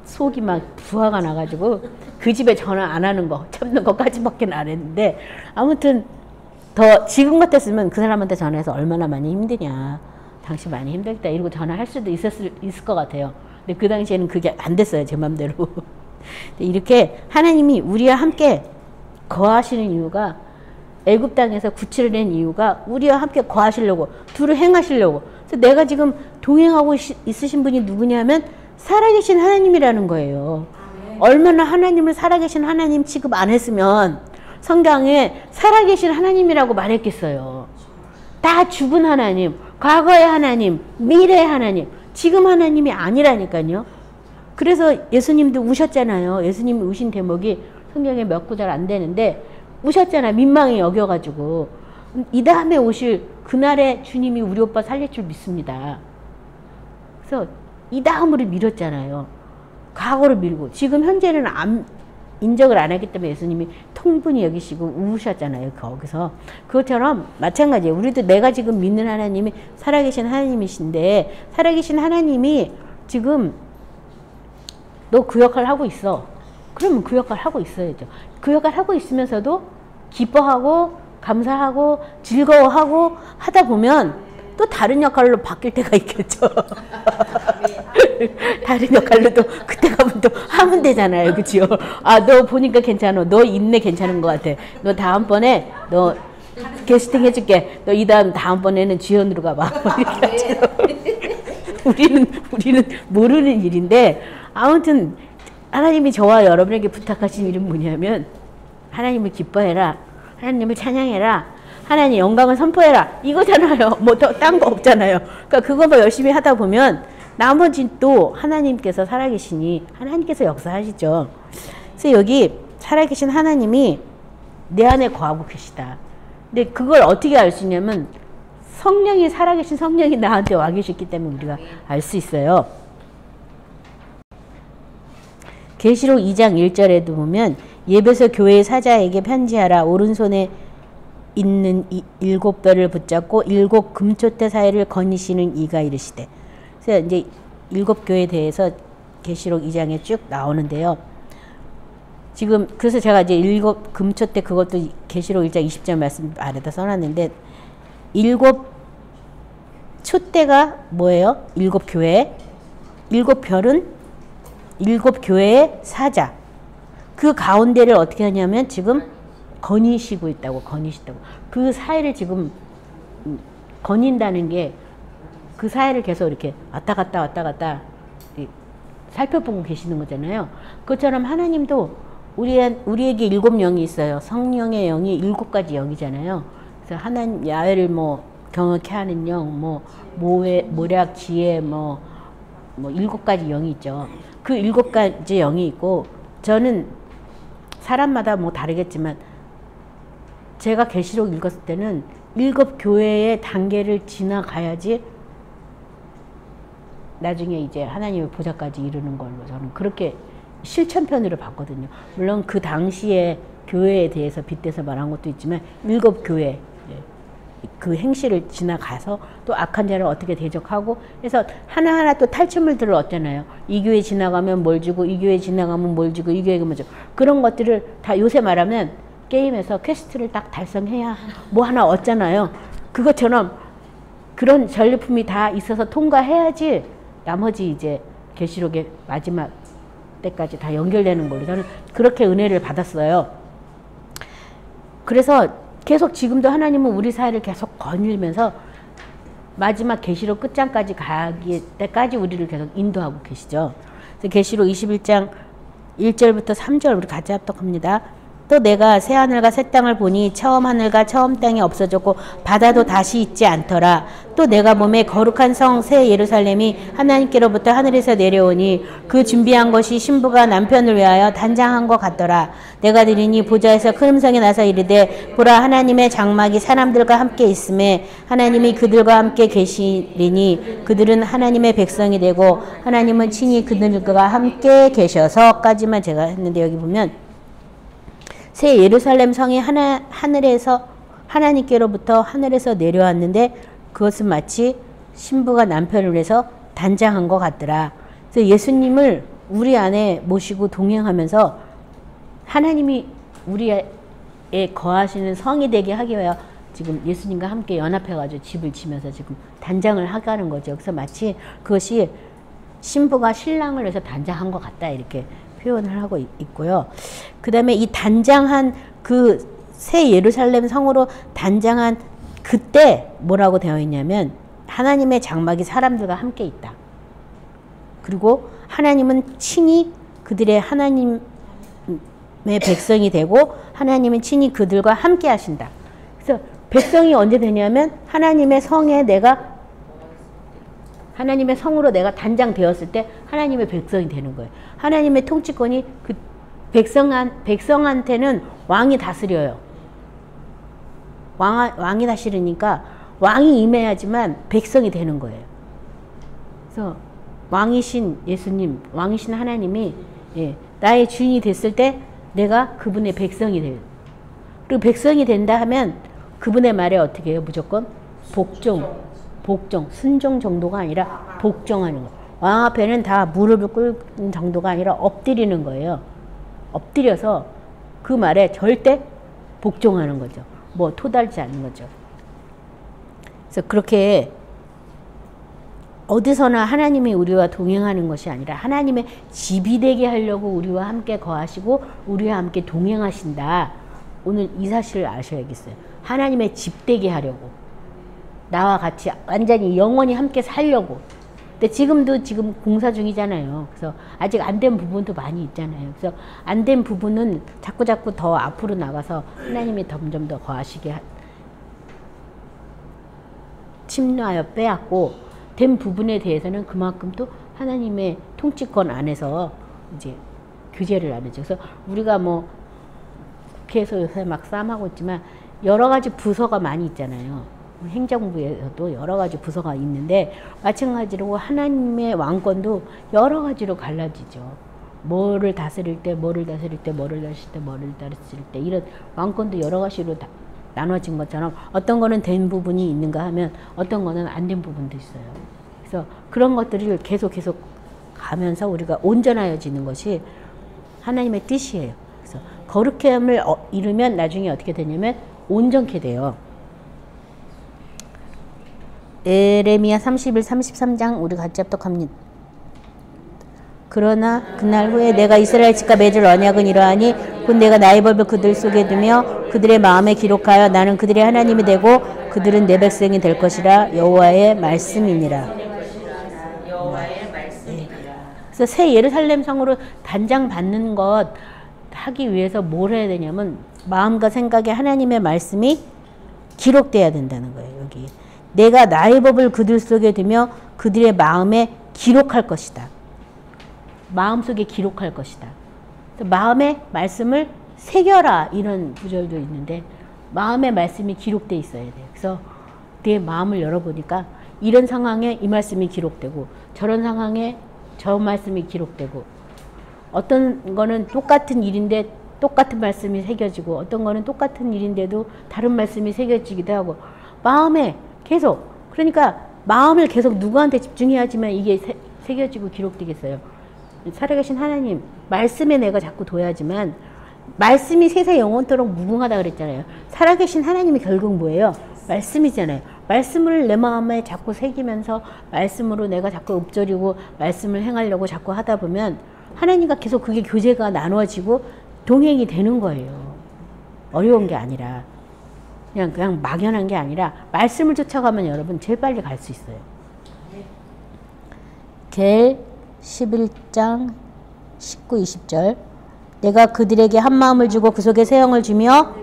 속이 막 부하가 나가지고 그 집에 전화 안 하는 거 참는 것까지밖에 안 했는데 아무튼 더 지금 같았으면 그 사람한테 전화해서 얼마나 많이 힘드냐, 당신 많이 힘들다 이러고 전화할 수도 있을 것 같아요. 근데 그 당시에는 그게 안 됐어요. 제 맘대로. 이렇게 하나님이 우리와 함께 거하시는 이유가, 애굽 땅에서 구치를 낸 이유가 우리와 함께 거하시려고, 두루 행하시려고. 그래서 내가 지금 동행하고 있으신 분이 누구냐면 살아계신 하나님이라는 거예요. 얼마나 하나님을 살아계신 하나님 취급 안 했으면 성경에 살아계신 하나님이라고 말했겠어요. 다 죽은 하나님, 과거의 하나님, 미래의 하나님, 지금 하나님이 아니라니까요. 그래서 예수님도 우셨잖아요. 예수님이 우신 대목이 성경에 몇 구절 안 되는데 우셨잖아요. 민망히 여겨가지고. 이 다음에 오실 그날에 주님이 우리 오빠 살릴 줄 믿습니다. 그래서 이 다음으로 미뤘잖아요. 과거를 밀고. 지금 현재는 인정을 안 했기 때문에 예수님이 통분히 여기시고 우우셨잖아요. 거기서. 그것처럼 마찬가지예요. 우리도 내가 지금 믿는 하나님이 살아계신 하나님이신데 살아계신 하나님이 지금 너 그 역할을 하고 있어. 그러면 그 역할을 하고 있어야죠. 그 역할을 하고 있으면서도 기뻐하고 감사하고 즐거워하고 하다 보면 또 다른 역할로 바뀔 때가 있겠죠. 다른 역할로 또 그때 가면 또 하면 되잖아요. 그치요? 아, 너 보니까 괜찮아. 너 인내 괜찮은 것 같아. 너 다음번에 너 캐스팅 해줄게. 너 다음번에는 지연으로 가봐. 우리는 모르는 일인데 아무튼 하나님이 저와 여러분에게 부탁하신 일은 뭐냐면 하나님을 기뻐해라. 하나님을 찬양해라. 하나님 영광을 선포해라. 이거잖아요. 뭐 딴 거 없잖아요. 그러니까 그거만 열심히 하다 보면 나머지 또 하나님께서 살아계시니 하나님께서 역사하시죠. 그래서 여기 살아계신 하나님이 내 안에 거하고 계시다. 근데 그걸 어떻게 알 수 있냐면 성령이 살아계신 성령이 나한테 와 계셨기 때문에 우리가 알 수 있어요. 계시록 2장 1절에도 보면 예배소 교회의 사자에게 편지하라. 오른손에 있는 7뼈를 붙잡고 7 금초대 사이를 거니시는 이가 이르시되. 그래서 이제 7 교회에 대해서 계시록 2장에 쭉 나오는데요. 지금 그래서 제가 이제 7 금초대 그것도 계시록 1장 20절 말씀 아래다 써놨는데 7 촛대가 뭐예요? 7 교회. 7 별은 7 교회의 사자. 그 가운데를 어떻게 하냐면 지금 거니시고 있다고. 거니시다고. 그 사이를 지금 거닌다는 게 그 사이를 계속 이렇게 왔다 갔다 살펴보고 계시는 거잖아요. 그것처럼 하나님도 우리에게 7 영이 있어요. 성령의 영이 7가지 영이잖아요. 그래서 하나님 야훼를 뭐 경험케 하는 영, 뭐 모략, 지혜, 뭐 7가지 영이 있죠. 그 7가지 영이 있고 저는 사람마다 뭐 다르겠지만 제가 계시록 읽었을 때는 7 교회의 단계를 지나가야지 나중에 이제 하나님의 보좌까지 이르는 걸로 저는 그렇게 실천편으로 봤거든요. 물론 그 당시에 교회에 대해서 빗대서 말한 것도 있지만 7 교회 그 행실을 지나가서 또 악한 자를 어떻게 대적하고 해서 하나하나 또 탈취물들을 얻잖아요. 이 교회 지나가면 뭘 주고 이 교회 지나가면 뭘 주고 이 교회가 뭐 주고 그런 것들을 다 요새 말하면 게임에서 퀘스트를 딱 달성해야 뭐 하나 얻잖아요. 그것처럼 그런 전리품이 다 있어서 통과해야지 나머지 이제 계시록의 마지막 때까지 다 연결되는 걸로 저는 그렇게 은혜를 받았어요. 그래서 계속 지금도 하나님은 우리 사회를 계속 거닐면서 마지막 계시록 끝장까지 가기 때까지 우리를 계속 인도하고 계시죠. 그래서 계시록 21장 1절부터 3절 우리 같이 합독합니다. 또 내가 새 하늘과 새 땅을 보니 처음 하늘과 처음 땅이 없어졌고 바다도 다시 있지 않더라. 또 내가 몸에 거룩한 성 새 예루살렘이 하나님께로부터 하늘에서 내려오니 그 준비한 것이 신부가 남편을 위하여 단장한 것 같더라. 내가 들으니 보좌에서 큰 음성이 나서 이르되 보라 하나님의 장막이 사람들과 함께 있음에 하나님이 그들과 함께 계시리니 그들은 하나님의 백성이 되고 하나님은 친히 그들과 함께 계셔서까지만 제가 했는데 여기 보면 새 예루살렘 성이 하늘에서 하나님께로부터 하늘에서 내려왔는데 그것은 마치 신부가 남편을 위해서 단장한 것 같더라. 그래서 예수님을 우리 안에 모시고 동행하면서 하나님이 우리에 거하시는 성이 되게 하기 위하여 지금 예수님과 함께 연합해가지고 집을 지면서 지금 단장을 하가는 거죠. 그래서 마치 그것이 신부가 신랑을 위해서 단장한 것 같다 이렇게 표현을 하고 있고요. 그 다음에 이 단장한 그 새 예루살렘 성으로 단장한 그때 뭐라고 되어 있냐면 하나님의 장막이 사람들과 함께 있다. 그리고 하나님은 친히 그들의 하나님의 백성이 되고 하나님은 친히 그들과 함께 하신다. 그래서 백성이 언제 되냐면 하나님의 성에 내가 하나님의 성으로 내가 단장되었을 때 하나님의 백성이 되는 거예요. 하나님의 통치권이 그 백성한테는 왕이 다스려요. 왕이 다스리니까 왕이 임해야지만 백성이 되는 거예요. 그래서 왕이신 예수님, 왕이신 하나님이 나의 주인이 됐을 때 내가 그분의 백성이 돼요. 그리고 백성이 된다 하면 그분의 말에 어떻게 해요? 무조건 복종, 순종 정도가 아니라 복종하는 거. 왕 앞에는 다 무릎을 꿇는 정도가 아니라 엎드리는 거예요. 엎드려서 그 말에 절대 복종하는 거죠. 뭐 토달지 않는 거죠. 그래서 그렇게 어디서나 하나님이 우리와 동행하는 것이 아니라 하나님의 집이 되게 하려고 우리와 함께 거하시고 우리와 함께 동행하신다. 오늘 이 사실을 아셔야겠어요. 하나님의 집 되게 하려고. 나와 같이 완전히 영원히 함께 살려고. 근데 지금 공사 중이잖아요. 그래서 아직 안 된 부분도 많이 있잖아요. 그래서 안 된 부분은 자꾸 더 앞으로 나가서 하나님이 점점 더 거하시게 침노하여 빼앗고, 된 부분에 대해서는 그만큼 또 하나님의 통치권 안에서 이제 규제를 나누죠. 그래서 우리가 뭐 국회에서 요새 막 싸움하고 있지만 여러 가지 부서가 많이 있잖아요. 행정부에서도 여러 가지 부서가 있는데 마찬가지로 하나님의 왕권도 여러 가지로 갈라지죠. 뭐를 다스릴 때, 이런 왕권도 여러 가지로 나눠진 것처럼 어떤 거는 된 부분이 있는가 하면 어떤 거는 안 된 부분도 있어요. 그래서 그런 것들을 계속 가면서 우리가 온전하여지는 것이 하나님의 뜻이에요. 그래서 거룩함을 이루면 나중에 어떻게 되냐면 온전케 돼요. 에레미야 31, 33장 우리 같이 합독합니다. 그러나 그날 후에 내가 이스라엘 집과 맺을 언약은 이러하니 곧 내가 나의 법을 그들 속에 두며 그들의 마음에 기록하여 나는 그들의 하나님이 되고 그들은 내 백성이 될 것이라. 여호와의 말씀이니라. 그래서 새 예루살렘 성으로 단장 받는 것 하기 위해서 뭘 해야 되냐면 마음과 생각에 하나님의 말씀이 기록돼야 된다는 거예요. 여기 내가 나의 법을 그들 속에 두며 그들의 마음에 기록할 것이다. 마음속에 기록할 것이다. 마음의 말씀을 새겨라, 이런 구절도 있는데 마음의 말씀이 기록돼 있어야 돼요. 그래서 내 마음을 열어보니까 이런 상황에 이 말씀이 기록되고 저런 상황에 저 말씀이 기록되고, 어떤 거는 똑같은 일인데 똑같은 말씀이 새겨지고 어떤 거는 똑같은 일인데도 다른 말씀이 새겨지기도 하고, 마음에 계속, 그러니까 마음을 계속 누구한테 집중해야지만 이게 새겨지고 기록되겠어요. 살아계신 하나님 말씀에 내가 자꾸 둬야지만, 말씀이 세세 영원토록 무궁하다 그랬잖아요. 살아계신 하나님이 결국 뭐예요? 말씀이잖아요. 말씀을 내 마음에 자꾸 새기면서 말씀으로 내가 자꾸 읊조리고 말씀을 행하려고 자꾸 하다 보면 하나님과 계속 그게 교제가 나누어지고 동행이 되는 거예요. 어려운 게 아니라 그냥 막연한 게 아니라 말씀을 쫓아가면 여러분 제일 빨리 갈 수 있어요. 겔 11장 19, 20절 내가 그들에게 한 마음을 주고 그 속에 새 영을 주며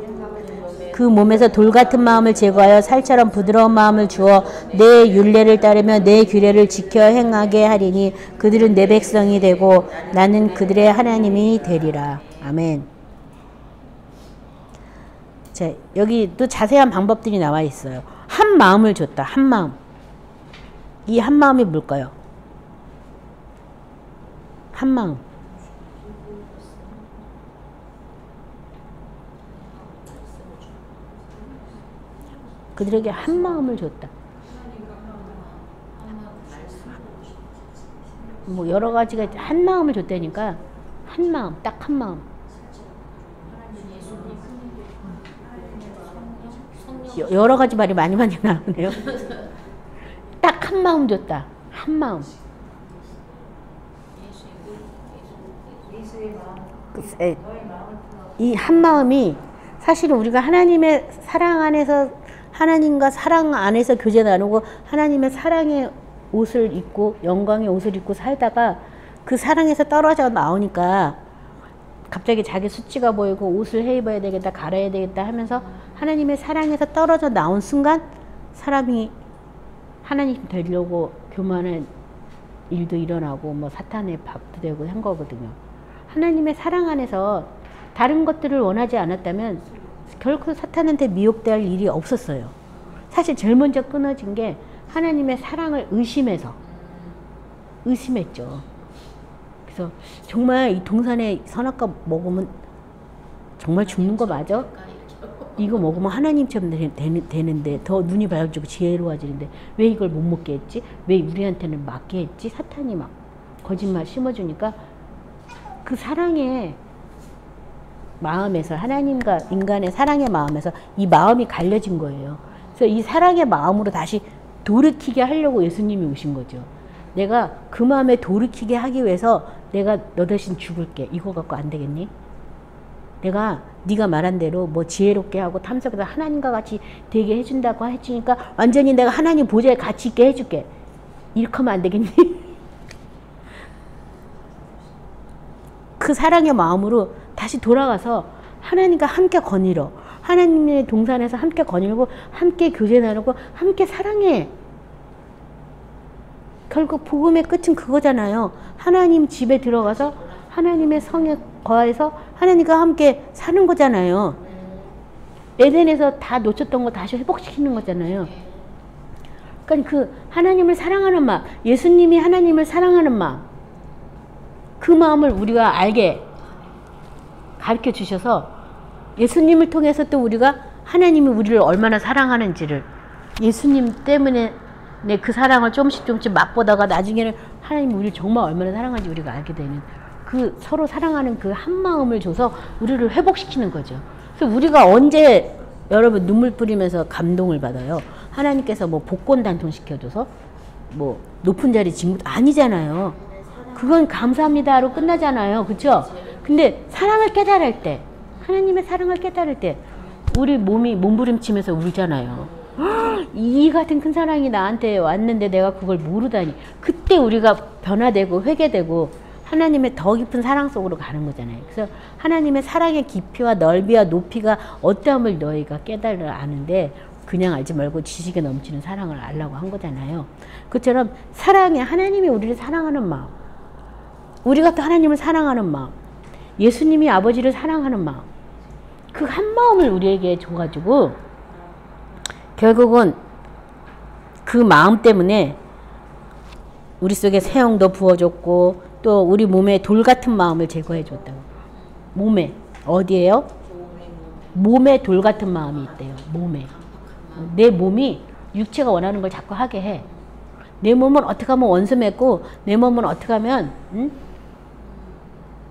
그 몸에서 돌 같은 마음을 제거하여 살처럼 부드러운 마음을 주어 내 율례를 따르며 내 규례를 지켜 행하게 하리니 그들은 내 백성이 되고 나는 그들의 하나님이 되리라. 아멘. 자, 여기 또 자세한 방법들이 나와 있어요. 한 마음을 줬다. 한 마음. 이 한 마음이 뭘까요? 한 마음. 그들에게 한 마음을 줬다. 뭐 여러 가지가 한 마음을 줬다니까 한 마음, 딱 한 마음. 여러 가지 말이 많이 나오네요. 딱 한 마음 줬다. 한 마음. 이 한 마음이 사실은 우리가 하나님의 사랑 안에서, 하나님과 사랑 안에서 교제 나누고 하나님의 사랑의 옷을 입고 영광의 옷을 입고 살다가 그 사랑에서 떨어져 나오니까 갑자기 자기 수치가 보이고 옷을 해 입어야 되겠다, 갈아야 되겠다 하면서 하나님의 사랑에서 떨어져 나온 순간 사람이 하나님 되려고 교만한 일도 일어나고 뭐 사탄의 밥도 되고 한 거거든요. 하나님의 사랑 안에서 다른 것들을 원하지 않았다면 결코 사탄한테 미혹될 일이 없었어요. 사실 제일 먼저 끊어진 게 하나님의 사랑을 의심했죠. 그래서 정말 이 동산의 선악과 먹으면 정말 죽는 거 맞아? 이거 먹으면 하나님처럼 되는데 더 눈이 밝아지고 지혜로워지는데 왜 이걸 못 먹게 했지? 왜 우리한테는 맞게 했지? 사탄이 막 거짓말 심어주니까 그 사랑의 마음에서 하나님과 인간의 사랑의 마음에서 이 마음이 갈려진 거예요. 그래서 이 사랑의 마음으로 다시 돌이키게 하려고 예수님이 오신 거죠. 내가 그 마음에 돌이키게 하기 위해서 내가 너 대신 죽을게. 이거 갖고 안 되겠니? 내가 네가 말한 대로 뭐 지혜롭게 하고 탐색해서 하나님과 같이 되게 해준다고 해주니까 완전히 내가 하나님 보좌에 같이 있게 해줄게. 이렇게 하면 안 되겠니? 그 사랑의 마음으로 다시 돌아가서 하나님과 함께 거닐어. 하나님의 동산에서 함께 거닐고 함께 교제 나누고 함께 사랑해. 결국 복음의 끝은 그거잖아요. 하나님 집에 들어가서 하나님의 성에 거해서 하나님과 함께 사는 거잖아요. 에덴에서 다 놓쳤던 거 다시 회복시키는 거잖아요. 그러니까 그 하나님을 사랑하는 마음, 예수님이 하나님을 사랑하는 마음, 그 마음을 우리가 알게 가르쳐 주셔서 예수님을 통해서 또 우리가 하나님이 우리를 얼마나 사랑하는지를 예수님 때문에 그 사랑을 조금씩 맛보다가 나중에는 하나님이 우리를 정말 얼마나 사랑하는지 우리가 알게 되는 그 서로 사랑하는 그 한 마음을 줘서 우리를 회복시키는 거죠. 그래서 우리가 언제 여러분 눈물 뿌리면서 감동을 받아요? 하나님께서 뭐 복권 단통시켜줘서 뭐 높은 자리 징구 아니잖아요. 그건 감사합니다로 끝나잖아요. 그쵸? 근데 사랑을 깨달을 때 하나님의 사랑을 깨달을 때 우리 몸이 몸부림치면서 울잖아요. 이 같은 큰 사랑이 나한테 왔는데 내가 그걸 모르다니. 그때 우리가 변화되고 회개되고 하나님의 더 깊은 사랑 속으로 가는 거잖아요. 그래서 하나님의 사랑의 깊이와 넓이와 높이가 어떠함을 너희가 깨달아 아는데 그냥 알지 말고 지식에 넘치는 사랑을 알라고 한 거잖아요. 그처럼 사랑의 하나님이 우리를 사랑하는 마음, 우리가 또 하나님을 사랑하는 마음, 예수님이 아버지를 사랑하는 마음, 그 한 마음을 우리에게 줘가지고 결국은 그 마음 때문에 우리 속에 새 영도 부어줬고 또 우리 몸에 돌 같은 마음을 제거해 줬다고. 몸에 어디에요? 몸에 돌 같은 마음이 있대요. 몸에. 내 몸이 육체가 원하는 걸 자꾸 하게 해. 내 몸은 어떻게 하면 원수 맺고 내 몸은 어떻게 하면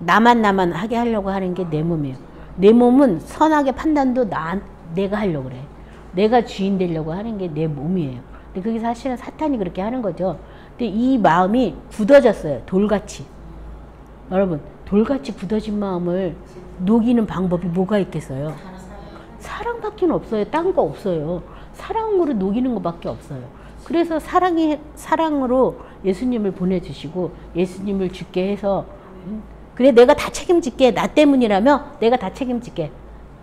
나만 하게 하려고 하는 게 내 몸이에요. 내 몸은 선악의 판단도 내가 하려고 그래. 내가 주인 되려고 하는 게 내 몸이에요. 근데 그게 사실은 사탄이 그렇게 하는 거죠. 근데 이 마음이 굳어졌어요. 돌같이. 여러분, 돌같이 굳어진 마음을 녹이는 방법이 뭐가 있겠어요? 사랑밖에 없어요. 딴 거 없어요. 사랑으로 녹이는 것밖에 없어요. 그래서 사랑으로 예수님을 보내주시고 예수님을 죽게 해서 그래 내가 다 책임질게. 나 때문이라며 내가 다 책임질게.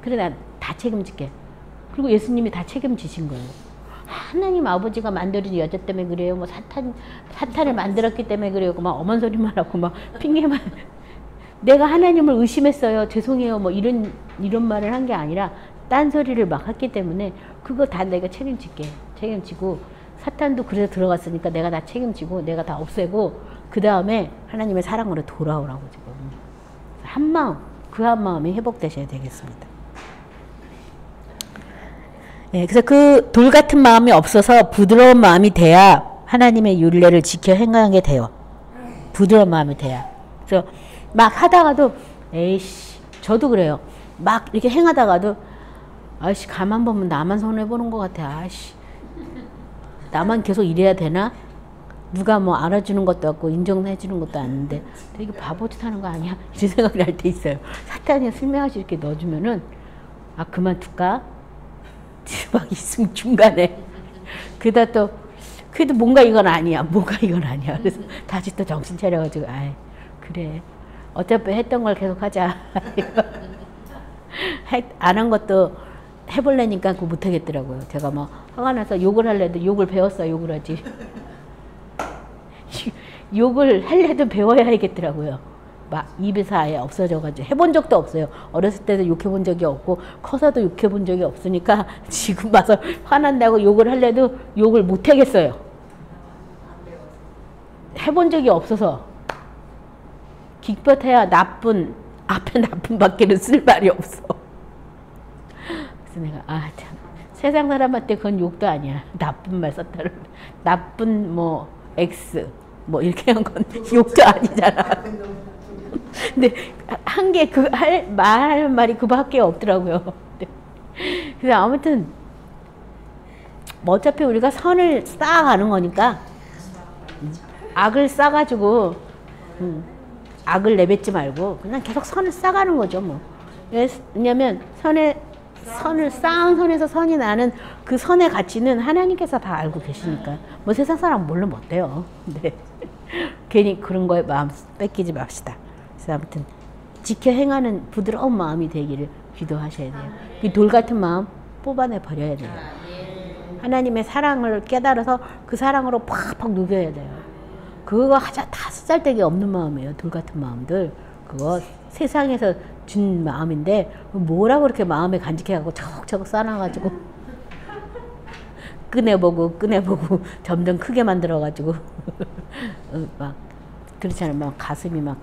그래 난 다 책임질게. 그리고 예수님이 다 책임지신 거예요. 하나님 아버지가 만들어진 여자 때문에 그래요. 뭐 사탄을 만들었기 때문에 그래요. 막 엄한 소리만 하고 막 핑계만. 내가 하나님을 의심했어요. 죄송해요. 뭐 이런 말을 한 게 아니라 딴 소리를 막 했기 때문에 그거 다 내가 책임질게. 책임지고 사탄도 그래서 들어갔으니까 내가 다 책임지고 내가 다 없애고 그 다음에 하나님의 사랑으로 돌아오라고 지금. 한 마음, 그 한 마음이 회복되셔야 되겠습니다. 네, 그래서 그 돌 같은 마음이 없어서 부드러운 마음이 돼야 하나님의 율례를 지켜 행하게 돼요. 부드러운 마음이 돼야. 그래서 막 하다가도 에이씨, 저도 그래요. 막 이렇게 행하다가도 아이씨 가만 보면 나만 손해보는 것 같아. 아이씨 나만 계속 이래야 되나? 누가 뭐 알아주는 것도 없고 인정해주는 것도 아닌데 되게 바보짓 하는 거 아니야? 이런 생각을 할 때 있어요. 사탄이 슬며시 이렇게 넣어주면은 아 그만둘까? 막 있으면 중간에 그러다 또 그래도 뭔가 이건 아니야. 뭐가 이건 아니야. 그래서 다시 또 정신 차려가지고 아이 그래 어차피 했던 걸 계속 하자. 안 한 것도 해보려니까 그거 못하겠더라고요. 제가 막 화가 나서 욕을 하려도 욕을 배웠어. 욕을 하지. 욕을 하려도 배워야 하겠더라고요. 막 입에서 아예 없어져가지고 해본 적도 없어요. 어렸을 때도 욕해본 적이 없고 커서도 욕해본 적이 없으니까 지금 와서 화난다고 욕을 하려도 욕을 못하겠어요. 해본 적이 없어서. 기껏해야 나쁜 앞에 나쁜밖에는 쓸 말이 없어. 그래서 내가 참 세상 사람한테 그건 욕도 아니야. 나쁜 말 썼다를 나쁜 뭐 X 뭐 이렇게 한 건 욕도 아니잖아. 근데 한 게 그 말할 말이 그밖에 없더라고요. 그래서 아무튼 뭐 어차피 우리가 선을 쌓아가는 거니까 악을 쌓아가지고 악을 내뱉지 말고 그냥 계속 선을 쌓아가는 거죠. 뭐. 왜냐면 선을 쌓은 선에서 선이 나는 그 선의 가치는 하나님께서 다 알고 계시니까 뭐 세상 사람 물론 못돼요. 근데 괜히 그런 거에 마음 뺏기지 맙시다. 그래서 아무튼 지켜 행하는 부드러운 마음이 되기를 기도하셔야 돼요. 이 돌 같은 마음 뽑아내 버려야 돼요. 하나님의 사랑을 깨달아서 그 사랑으로 팍팍 녹여야 돼요. 그거 하자 다 쓰잘데기 없는 마음이에요. 돌 같은 마음들. 그거 세상에서 준 마음인데 뭐라고 그렇게 마음에 간직해갖고 차곡차곡 쌓아놔가지고 꺼내보고 점점 크게 만들어가지고 막 그렇잖아요. 막 가슴이 막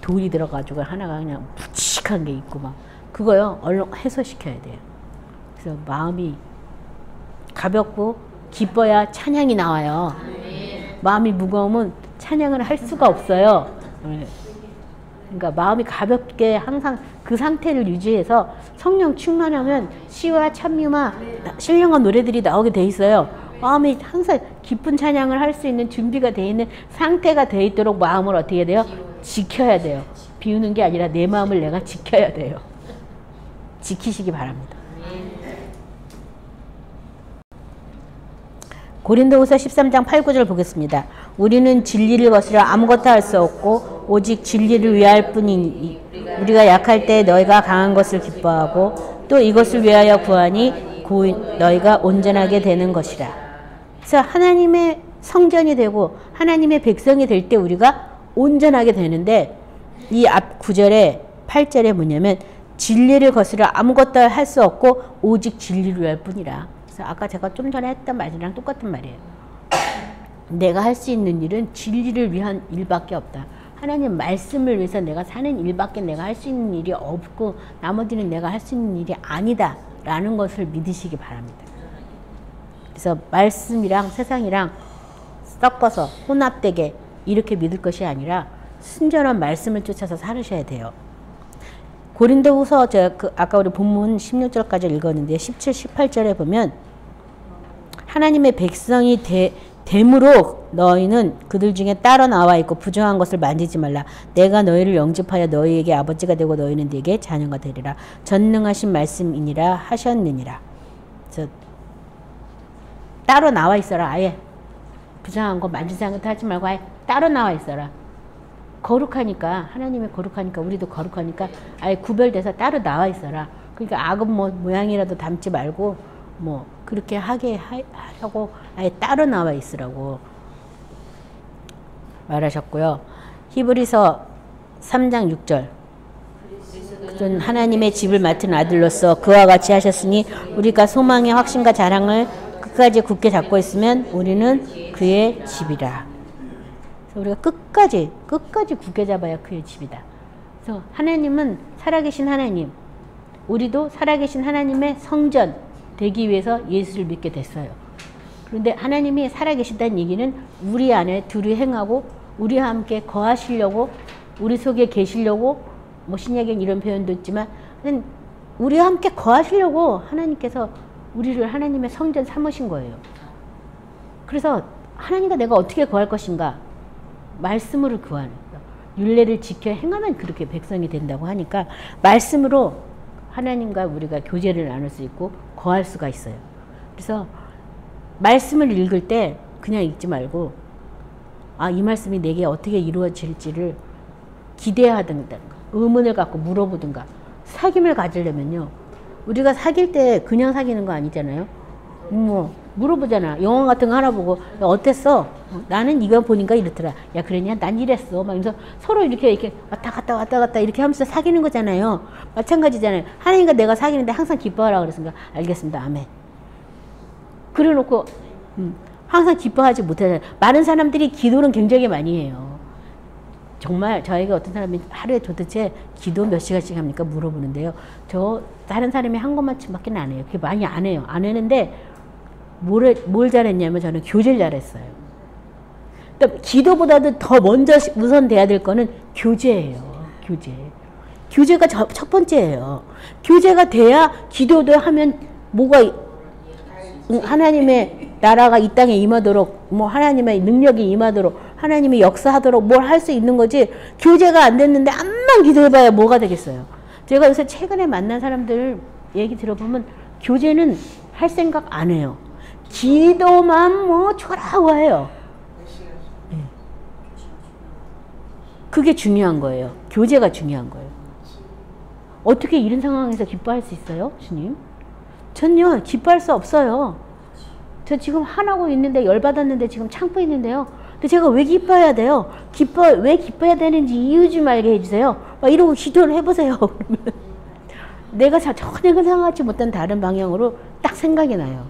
돌이 들어가지고 하나가 그냥 묵직한 게 있고 막 그거요 얼른 해소시켜야 돼요. 그래서 마음이 가볍고 기뻐야 찬양이 나와요. 마음이 무거우면 찬양을 할 수가 없어요. 그러니까 마음이 가볍게 항상 그 상태를 유지해서 성령 충만하면 시와 찬미와 신령한 노래들이 나오게 돼 있어요. 마음이 항상 기쁜 찬양을 할 수 있는 준비가 돼 있는 상태가 돼 있도록 마음을 어떻게 해야 돼요? 지켜야 돼요. 비우는 게 아니라 내 마음을 내가 지켜야 돼요. 지키시기 바랍니다. 고린도후서 13장 8, 9절 보겠습니다. 우리는 진리를 거스려 아무것도 할 수 없고 오직 진리를 위할 뿐이니 우리가 약할 때 너희가 강한 것을 기뻐하고 또 이것을 위하여 구하니 곧 너희가 온전하게 되는 것이라. 그래서 하나님의 성전이 되고 하나님의 백성이 될 때 우리가 온전하게 되는데 이 앞 9절에 8절에 뭐냐면 진리를 거스려 아무것도 할 수 없고 오직 진리를 위할 뿐이라. 그래서 아까 제가 좀 전에 했던 말이랑 똑같은 말이에요. 내가 할 수 있는 일은 진리를 위한 일밖에 없다. 하나님 말씀을 위해서 내가 사는 일밖에 내가 할 수 있는 일이 없고 나머지는 내가 할 수 있는 일이 아니다 라는 것을 믿으시기 바랍니다. 그래서 말씀이랑 세상이랑 섞어서 혼합되게 이렇게 믿을 것이 아니라 순전한 말씀을 쫓아서 살으셔야 돼요. 고린도후서 아까 우리 본문 16절까지 읽었는데 17, 18절에 보면 하나님의 백성이 됨으로 너희는 그들 중에 따로 나와 있고 부정한 것을 만지지 말라. 내가 너희를 영접하여 너희에게 아버지가 되고 너희는 네게 자녀가 되리라. 전능하신 말씀이니라 하셨느니라. 그래서 따로 나와 있어라. 아예 부정한 거 만지지 않는 것도 하지 말고 아예 따로 나와 있어라. 거룩하니까 하나님이 거룩하니까 우리도 거룩하니까 아예 구별돼서 따로 나와 있어라. 그러니까 악은 뭐 모양이라도 담지 말고 뭐 그렇게 하려고 아예 따로 나와 있으라고 말하셨고요. 히브리서 3장 6절 그는 하나님의 집을 맡은 아들로서 그와 같이 하셨으니 우리가 소망의 확신과 자랑을 끝까지 굳게 잡고 있으면 우리는 그의 집이라. 우리가 끝까지 굳게 잡아야 그의 집이다. 그래서 하나님은 살아계신 하나님, 우리도 살아계신 하나님의 성전 되기 위해서 예수를 믿게 됐어요. 그런데 하나님이 살아계시다는 얘기는 우리 안에 둘이 행하고 우리와 함께 거하시려고 우리 속에 계시려고 뭐 신약엔 이런 표현도 있지만 우리와 함께 거하시려고 하나님께서 우리를 하나님의 성전 삼으신 거예요. 그래서 하나님과 내가 어떻게 거할 것인가? 말씀으로 구하는 율례를 지켜 행하면 그렇게 백성이 된다고 하니까 말씀으로 하나님과 우리가 교제를 나눌 수 있고 거할 수가 있어요. 그래서 말씀을 읽을 때 그냥 읽지 말고 이 말씀이 내게 어떻게 이루어질지를 기대하든가 의문을 갖고 물어보든가. 사귐을 가지려면요 우리가 사귈 때 그냥 사귀는 거 아니잖아요. 뭐 물어보잖아. 영화 같은 거 하나 보고 어땠어? 나는 이거 보니까 이렇더라. 야 그러냐? 난 이랬어. 막 이러면서 서로 이렇게 왔다 갔다 이렇게 하면서 사귀는 거잖아요. 마찬가지잖아요. 하나님과 내가 사귀는데 항상 기뻐하라 그랬으니까 알겠습니다. 아멘. 그래 놓고 항상 기뻐하지 못하잖아요. 많은 사람들이 기도는 굉장히 많이 해요. 정말 저에게 어떤 사람이 하루에 도대체 기도 몇 시간씩 합니까? 물어보는데요. 저 다른 사람이 한 것만큼밖에 안 해요. 그게 많이 안 해요. 안 했는데 뭘 잘했냐면 저는 교제를 잘했어요. 그러니까 기도보다도 더 먼저 우선돼야 될 거는 교제예요. 교제. 교제가 첫 번째예요. 교제가 돼야 기도도 하면 뭐가 하나님의 나라가 이 땅에 임하도록 뭐 하나님의 능력이 임하도록 하나님이 역사하도록 뭘 할 수 있는 거지. 교제가 안 됐는데 암만 기도해봐야 뭐가 되겠어요. 제가 요새 최근에 만난 사람들 얘기 들어보면 교제는 할 생각 안 해요. 기도만 뭐 초라하고 해요. 그게 중요한 거예요. 교제가 중요한 거예요. 어떻게 이런 상황에서 기뻐할 수 있어요? 주님? 전요 기뻐할 수 없어요. 저 지금 화나고 있는데 열받았는데 지금 참고 있는데요. 근데 제가 왜 기뻐해야 돼요? 왜 기뻐해야 되는지 이유 좀 알게 해주세요. 막 이러고 기도를 해보세요. 그러면 내가 전혀 생각하지 못한 다른 방향으로 딱 생각이 나요.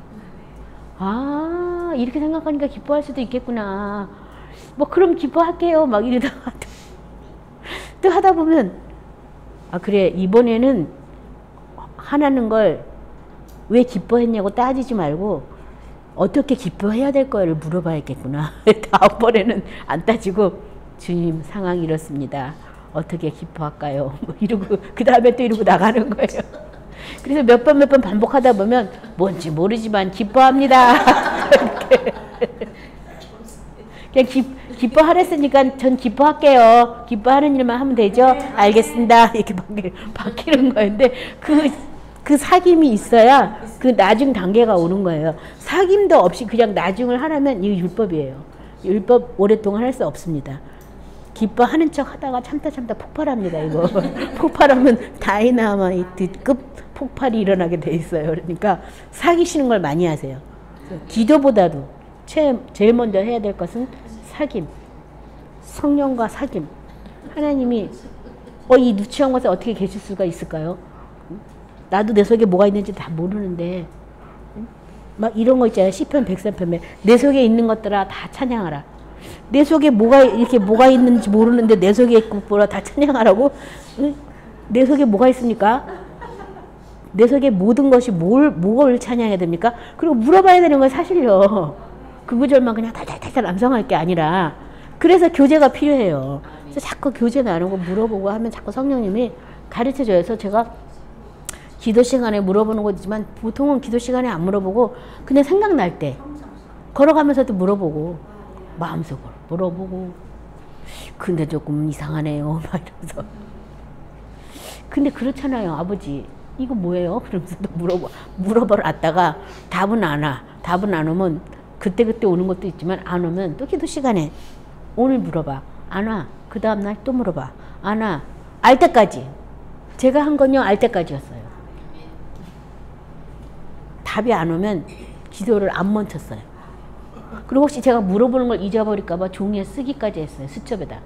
아, 이렇게 생각하니까 기뻐할 수도 있겠구나. 뭐 그럼 기뻐할게요. 막 이러다가 또 하다 보면 아 그래 이번에는 하나는 걸 왜 기뻐했냐고 따지지 말고 어떻게 기뻐해야 될 거를 물어봐야겠구나. 다음번에는 안 따지고 주님 상황이 이렇습니다. 어떻게 기뻐할까요? 뭐 이러고 그 다음에 또 이러고 나가는 거예요. 그래서 몇 번 반복하다 보면 뭔지 모르지만 기뻐합니다. 그냥 기뻐하랬으니까 전 기뻐할게요. 기뻐하는 일만 하면 되죠? 알겠습니다. 이렇게 바뀌는 거였는데 그 사귐이 있어야 그 나중 단계가 오는 거예요. 사귐도 없이 그냥 나중을 하라면 이거 율법이에요. 율법 오랫동안 할 수 없습니다. 기뻐하는 척 하다가 참다 폭발합니다. 이거 폭발하면 다이나마이트급 폭발이 일어나게 돼 있어요. 그러니까 사귀시는 걸 많이 하세요. 기도보다도 제일 먼저 해야 될 것은 사귐. 성령과 사귐. 하나님이 이 누추한 곳에 어떻게 계실 수가 있을까요? 나도 내 속에 뭐가 있는지 다 모르는데 막 이런 거 있잖아요. 시편 103편에 내 속에 있는 것들아 다 찬양하라. 내 속에 뭐가 있는지 모르는데 내 속에 있고 뭐라 다 찬양하라고? 응? 내 속에 뭐가 있습니까? 내 속에 모든 것이 뭘 찬양해야 됩니까? 그리고 물어봐야 되는 건 사실요. 그 구절만 그냥 달달달달 암송할 게 아니라 그래서 교제가 필요해요. 그래서 자꾸 교제 나누고 물어보고 하면 자꾸 성령님이 가르쳐줘요. 그래서 제가 기도 시간에 물어보는 거지만 보통은 기도 시간에 안 물어보고 그냥 생각날 때 걸어가면서도 물어보고 마음속으로 물어보고 근데 조금 이상하네요. 막 이러면서 근데 그렇잖아요. 아버지 이거 뭐예요? 그러면서 또 물어보러 왔다가 답은 안 와. 답은 안 오면 그때 오는 것도 있지만 안 오면 또 기도 시간에 오늘 물어봐. 안 와. 그 다음날 또 물어봐. 안 와. 알 때까지. 제가 한 건요. 알 때까지였어요. 답이 안 오면 기도를 안 멈췄어요. 그리고 혹시 제가 물어보는 걸 잊어버릴까 봐 종이에 쓰기까지 했어요. 수첩에다.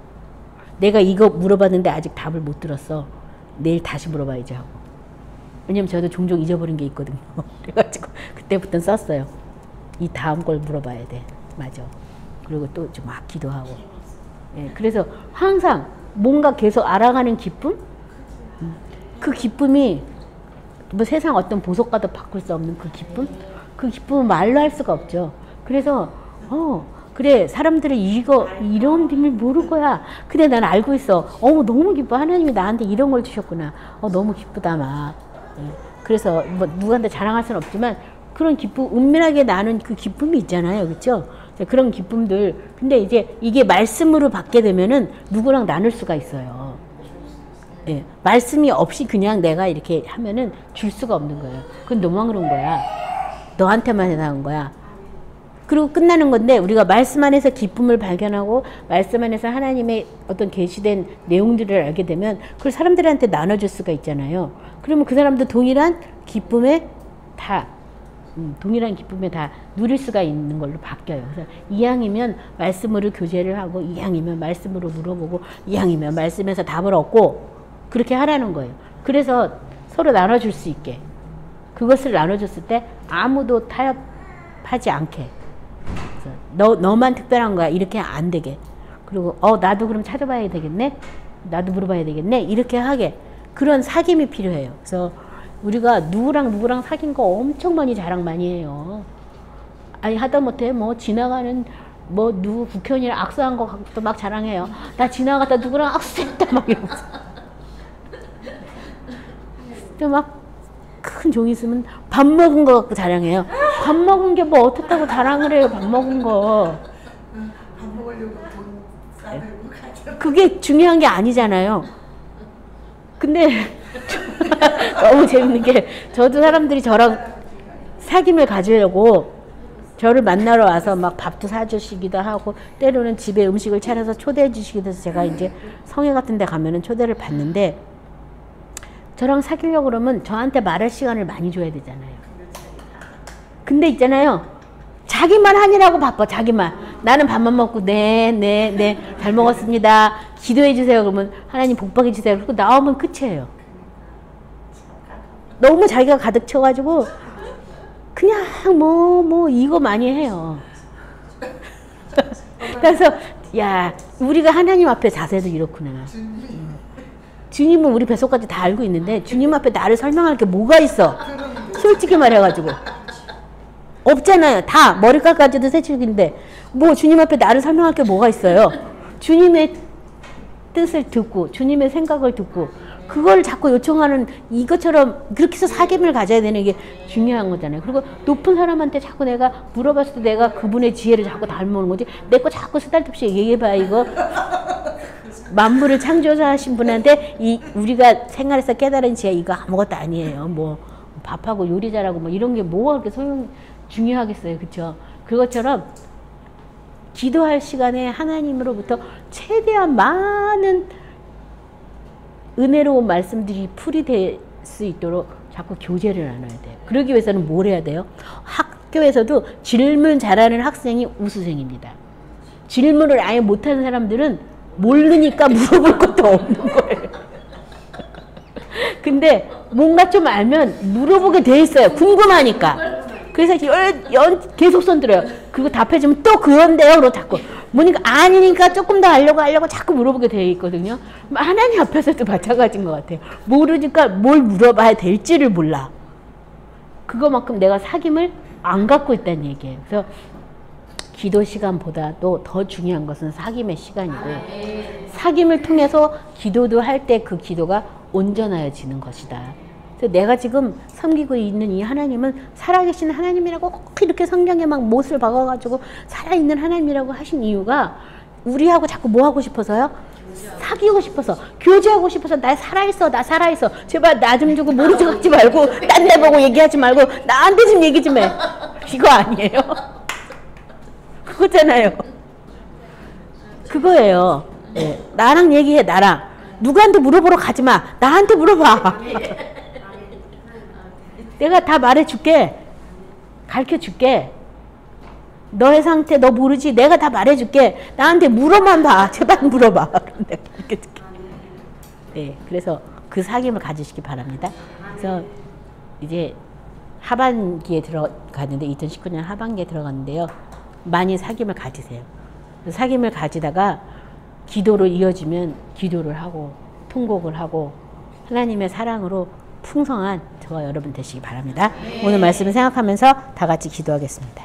내가 이거 물어봤는데 아직 답을 못 들었어. 내일 다시 물어봐야지 하고. 왜냐면 저도 종종 잊어버린 게 있거든요. 그래가지고 그때부터 썼어요. 이 다음 걸 물어봐야 돼. 맞아. 그리고 또 좀 막 기도하고. 예, 그래서 항상 뭔가 계속 알아가는 기쁨? 그 기쁨이 뭐 세상 어떤 보석과도 바꿀 수 없는 그 기쁨? 그 기쁨은 말로 할 수가 없죠. 그래서 그래 사람들이 이런 비밀 모를 거야. 근데 난 알고 있어. 너무 기뻐. 하나님이 나한테 이런 걸 주셨구나. 너무 기쁘다 막. 그래서 뭐 누구한테 자랑할 수는 없지만 그런 기쁨, 은밀하게 나는 그 기쁨이 있잖아요. 그렇죠? 그런 기쁨들. 근데 이제 이게 말씀으로 받게 되면은 누구랑 나눌 수가 있어요. 예, 말씀이 없이 그냥 내가 이렇게 하면은 줄 수가 없는 거예요. 그건 너만 그런 거야. 너한테만 해당한 거야. 그리고 끝나는 건데 우리가 말씀 안에서 기쁨을 발견하고 말씀 안에서 하나님의 어떤 계시된 내용들을 알게 되면 그걸 사람들한테 나눠줄 수가 있잖아요. 그러면 그 사람도 동일한 기쁨에 다 누릴 수가 있는 걸로 바뀌어요. 그래서 이왕이면 말씀으로 교제를 하고 이왕이면 말씀으로 물어보고 이왕이면 말씀에서 답을 얻고 그렇게 하라는 거예요. 그래서 서로 나눠줄 수 있게 그것을 나눠줬을 때 아무도 타협하지 않게 너만 특별한 거야 이렇게 안 되게 그리고 나도 그럼 찾아봐야 되겠네. 나도 물어봐야 되겠네. 이렇게 하게 그런 사귐이 필요해요. 그래서 우리가 누구랑 사귄 거 엄청 많이 자랑 많이 해요. 아니 하다못해 뭐 지나가는 뭐 누구 국회의원이랑 악수한 거 갖고도 막 자랑해요. 나 지나가다 누구랑 악수했다 막 이러면서. 또 막 큰 종이 있으면 밥 먹은 거 갖고 자랑해요. 밥 먹은 게 뭐 어떻다고 자랑을 해요. 밥 먹은 거. 밥 먹으려고 돈 싸들고 가죠. 그게 중요한 게 아니잖아요. 근데 너무 재밌는 게 저도 사람들이 저랑 사귐을 가지려고 저를 만나러 와서 막 밥도 사주시기도 하고 때로는 집에 음식을 차려서 초대해 주시기도 해서 제가 이제 성회 같은 데 가면은 초대를 받는데 저랑 사귀려고 그러면 저한테 말할 시간을 많이 줘야 되잖아요. 근데 있잖아요. 자기만 하느라고 바빠. 자기만. 나는 밥만 먹고 네 잘 먹었습니다. 기도해 주세요. 그러면 하나님 복 받게 주세요. 그리고 나오면 끝이에요. 너무 자기가 가득 쳐가지고 그냥 뭐 이거 많이 해요. 그래서 야 우리가 하나님 앞에 자세도 이렇구나. 주님은 우리 뱃속까지 다 알고 있는데 주님 앞에 나를 설명할 게 뭐가 있어? 솔직히 말해가지고 없잖아요. 다 머리카락까지도 새치기인데 뭐 주님 앞에 나를 설명할 게 뭐가 있어요? 주님의 뜻을 듣고 주님의 생각을 듣고 그걸 자꾸 요청하는 이것처럼 그렇게 해서 사귐을 가져야 되는 게 중요한 거잖아요. 그리고 높은 사람한테 자꾸 내가 물어봤을 때 내가 그분의 지혜를 자꾸 닮아오는 거지 내 거 자꾸 쓰달없이 얘기해봐 이거 만물을 창조하신 분한테 우리가 생활에서 깨달은 지혜 이거 아무것도 아니에요. 뭐 밥하고 요리 잘하고 뭐 이런 게 뭐가 그렇게 중요하겠어요. 그렇죠? 그것처럼 기도할 시간에 하나님으로부터 최대한 많은 은혜로운 말씀들이 풀이될 수 있도록 자꾸 교제를 나눠야 돼요. 그러기 위해서는 뭘 해야 돼요? 학교에서도 질문 잘하는 학생이 우수생입니다. 질문을 아예 못하는 사람들은 모르니까 물어볼 것도 없는 거예요. 근데 뭔가 좀 알면 물어보게 돼 있어요. 궁금하니까. 그래서 계속 손들어요. 그거 답해주면 또 그런데요. 그러고 자꾸. 뭐니까 아니니까 조금 더 알려고 자꾸 물어보게 돼 있거든요. 하나님 앞에서도 마찬가지인 것 같아요. 모르니까 뭘 물어봐야 될지를 몰라. 그거만큼 내가 사귐을 안 갖고 있다는 얘기예요. 그래서 기도 시간보다도 더 중요한 것은 사귐의 시간이고 사귐을 통해서 기도도 할 때 그 기도가 온전하여지는 것이다. 그래서 내가 지금 섬기고 있는 이 하나님은 살아계신 하나님이라고 꼭 이렇게 성경에 막 못을 박아가지고 살아있는 하나님이라고 하신 이유가 우리하고 자꾸 뭐 하고 싶어서요? 사귀고 싶어서 교제하고 싶어서 나 살아있어 제발 나 좀 주고 모른 척 하지 말고 딴 데 보고 얘기하지 말고 나한테 좀 얘기 좀 해. 이거 아니에요? 그거잖아요. 그거예요. 네. 나랑 얘기해. 나랑 누구한테 물어보러 가지 마. 나한테 물어봐. 내가 다 말해줄게. 가르쳐줄게. 너의 상태 너 모르지? 내가 다 말해줄게. 나한테 물어만 봐. 제발 물어봐. 내가 가르쳐줄게. 네, 그래서 그 사귐을 가지시기 바랍니다. 그래서 이제 하반기에 들어가는데 2019년 하반기에 들어갔는데요. 많이 사귐을 가지세요. 사귐을 가지다가 기도로 이어지면 기도를 하고 통곡을 하고 하나님의 사랑으로 풍성한 저와 여러분 되시기 바랍니다. 오늘 말씀을 생각하면서 다 같이 기도하겠습니다.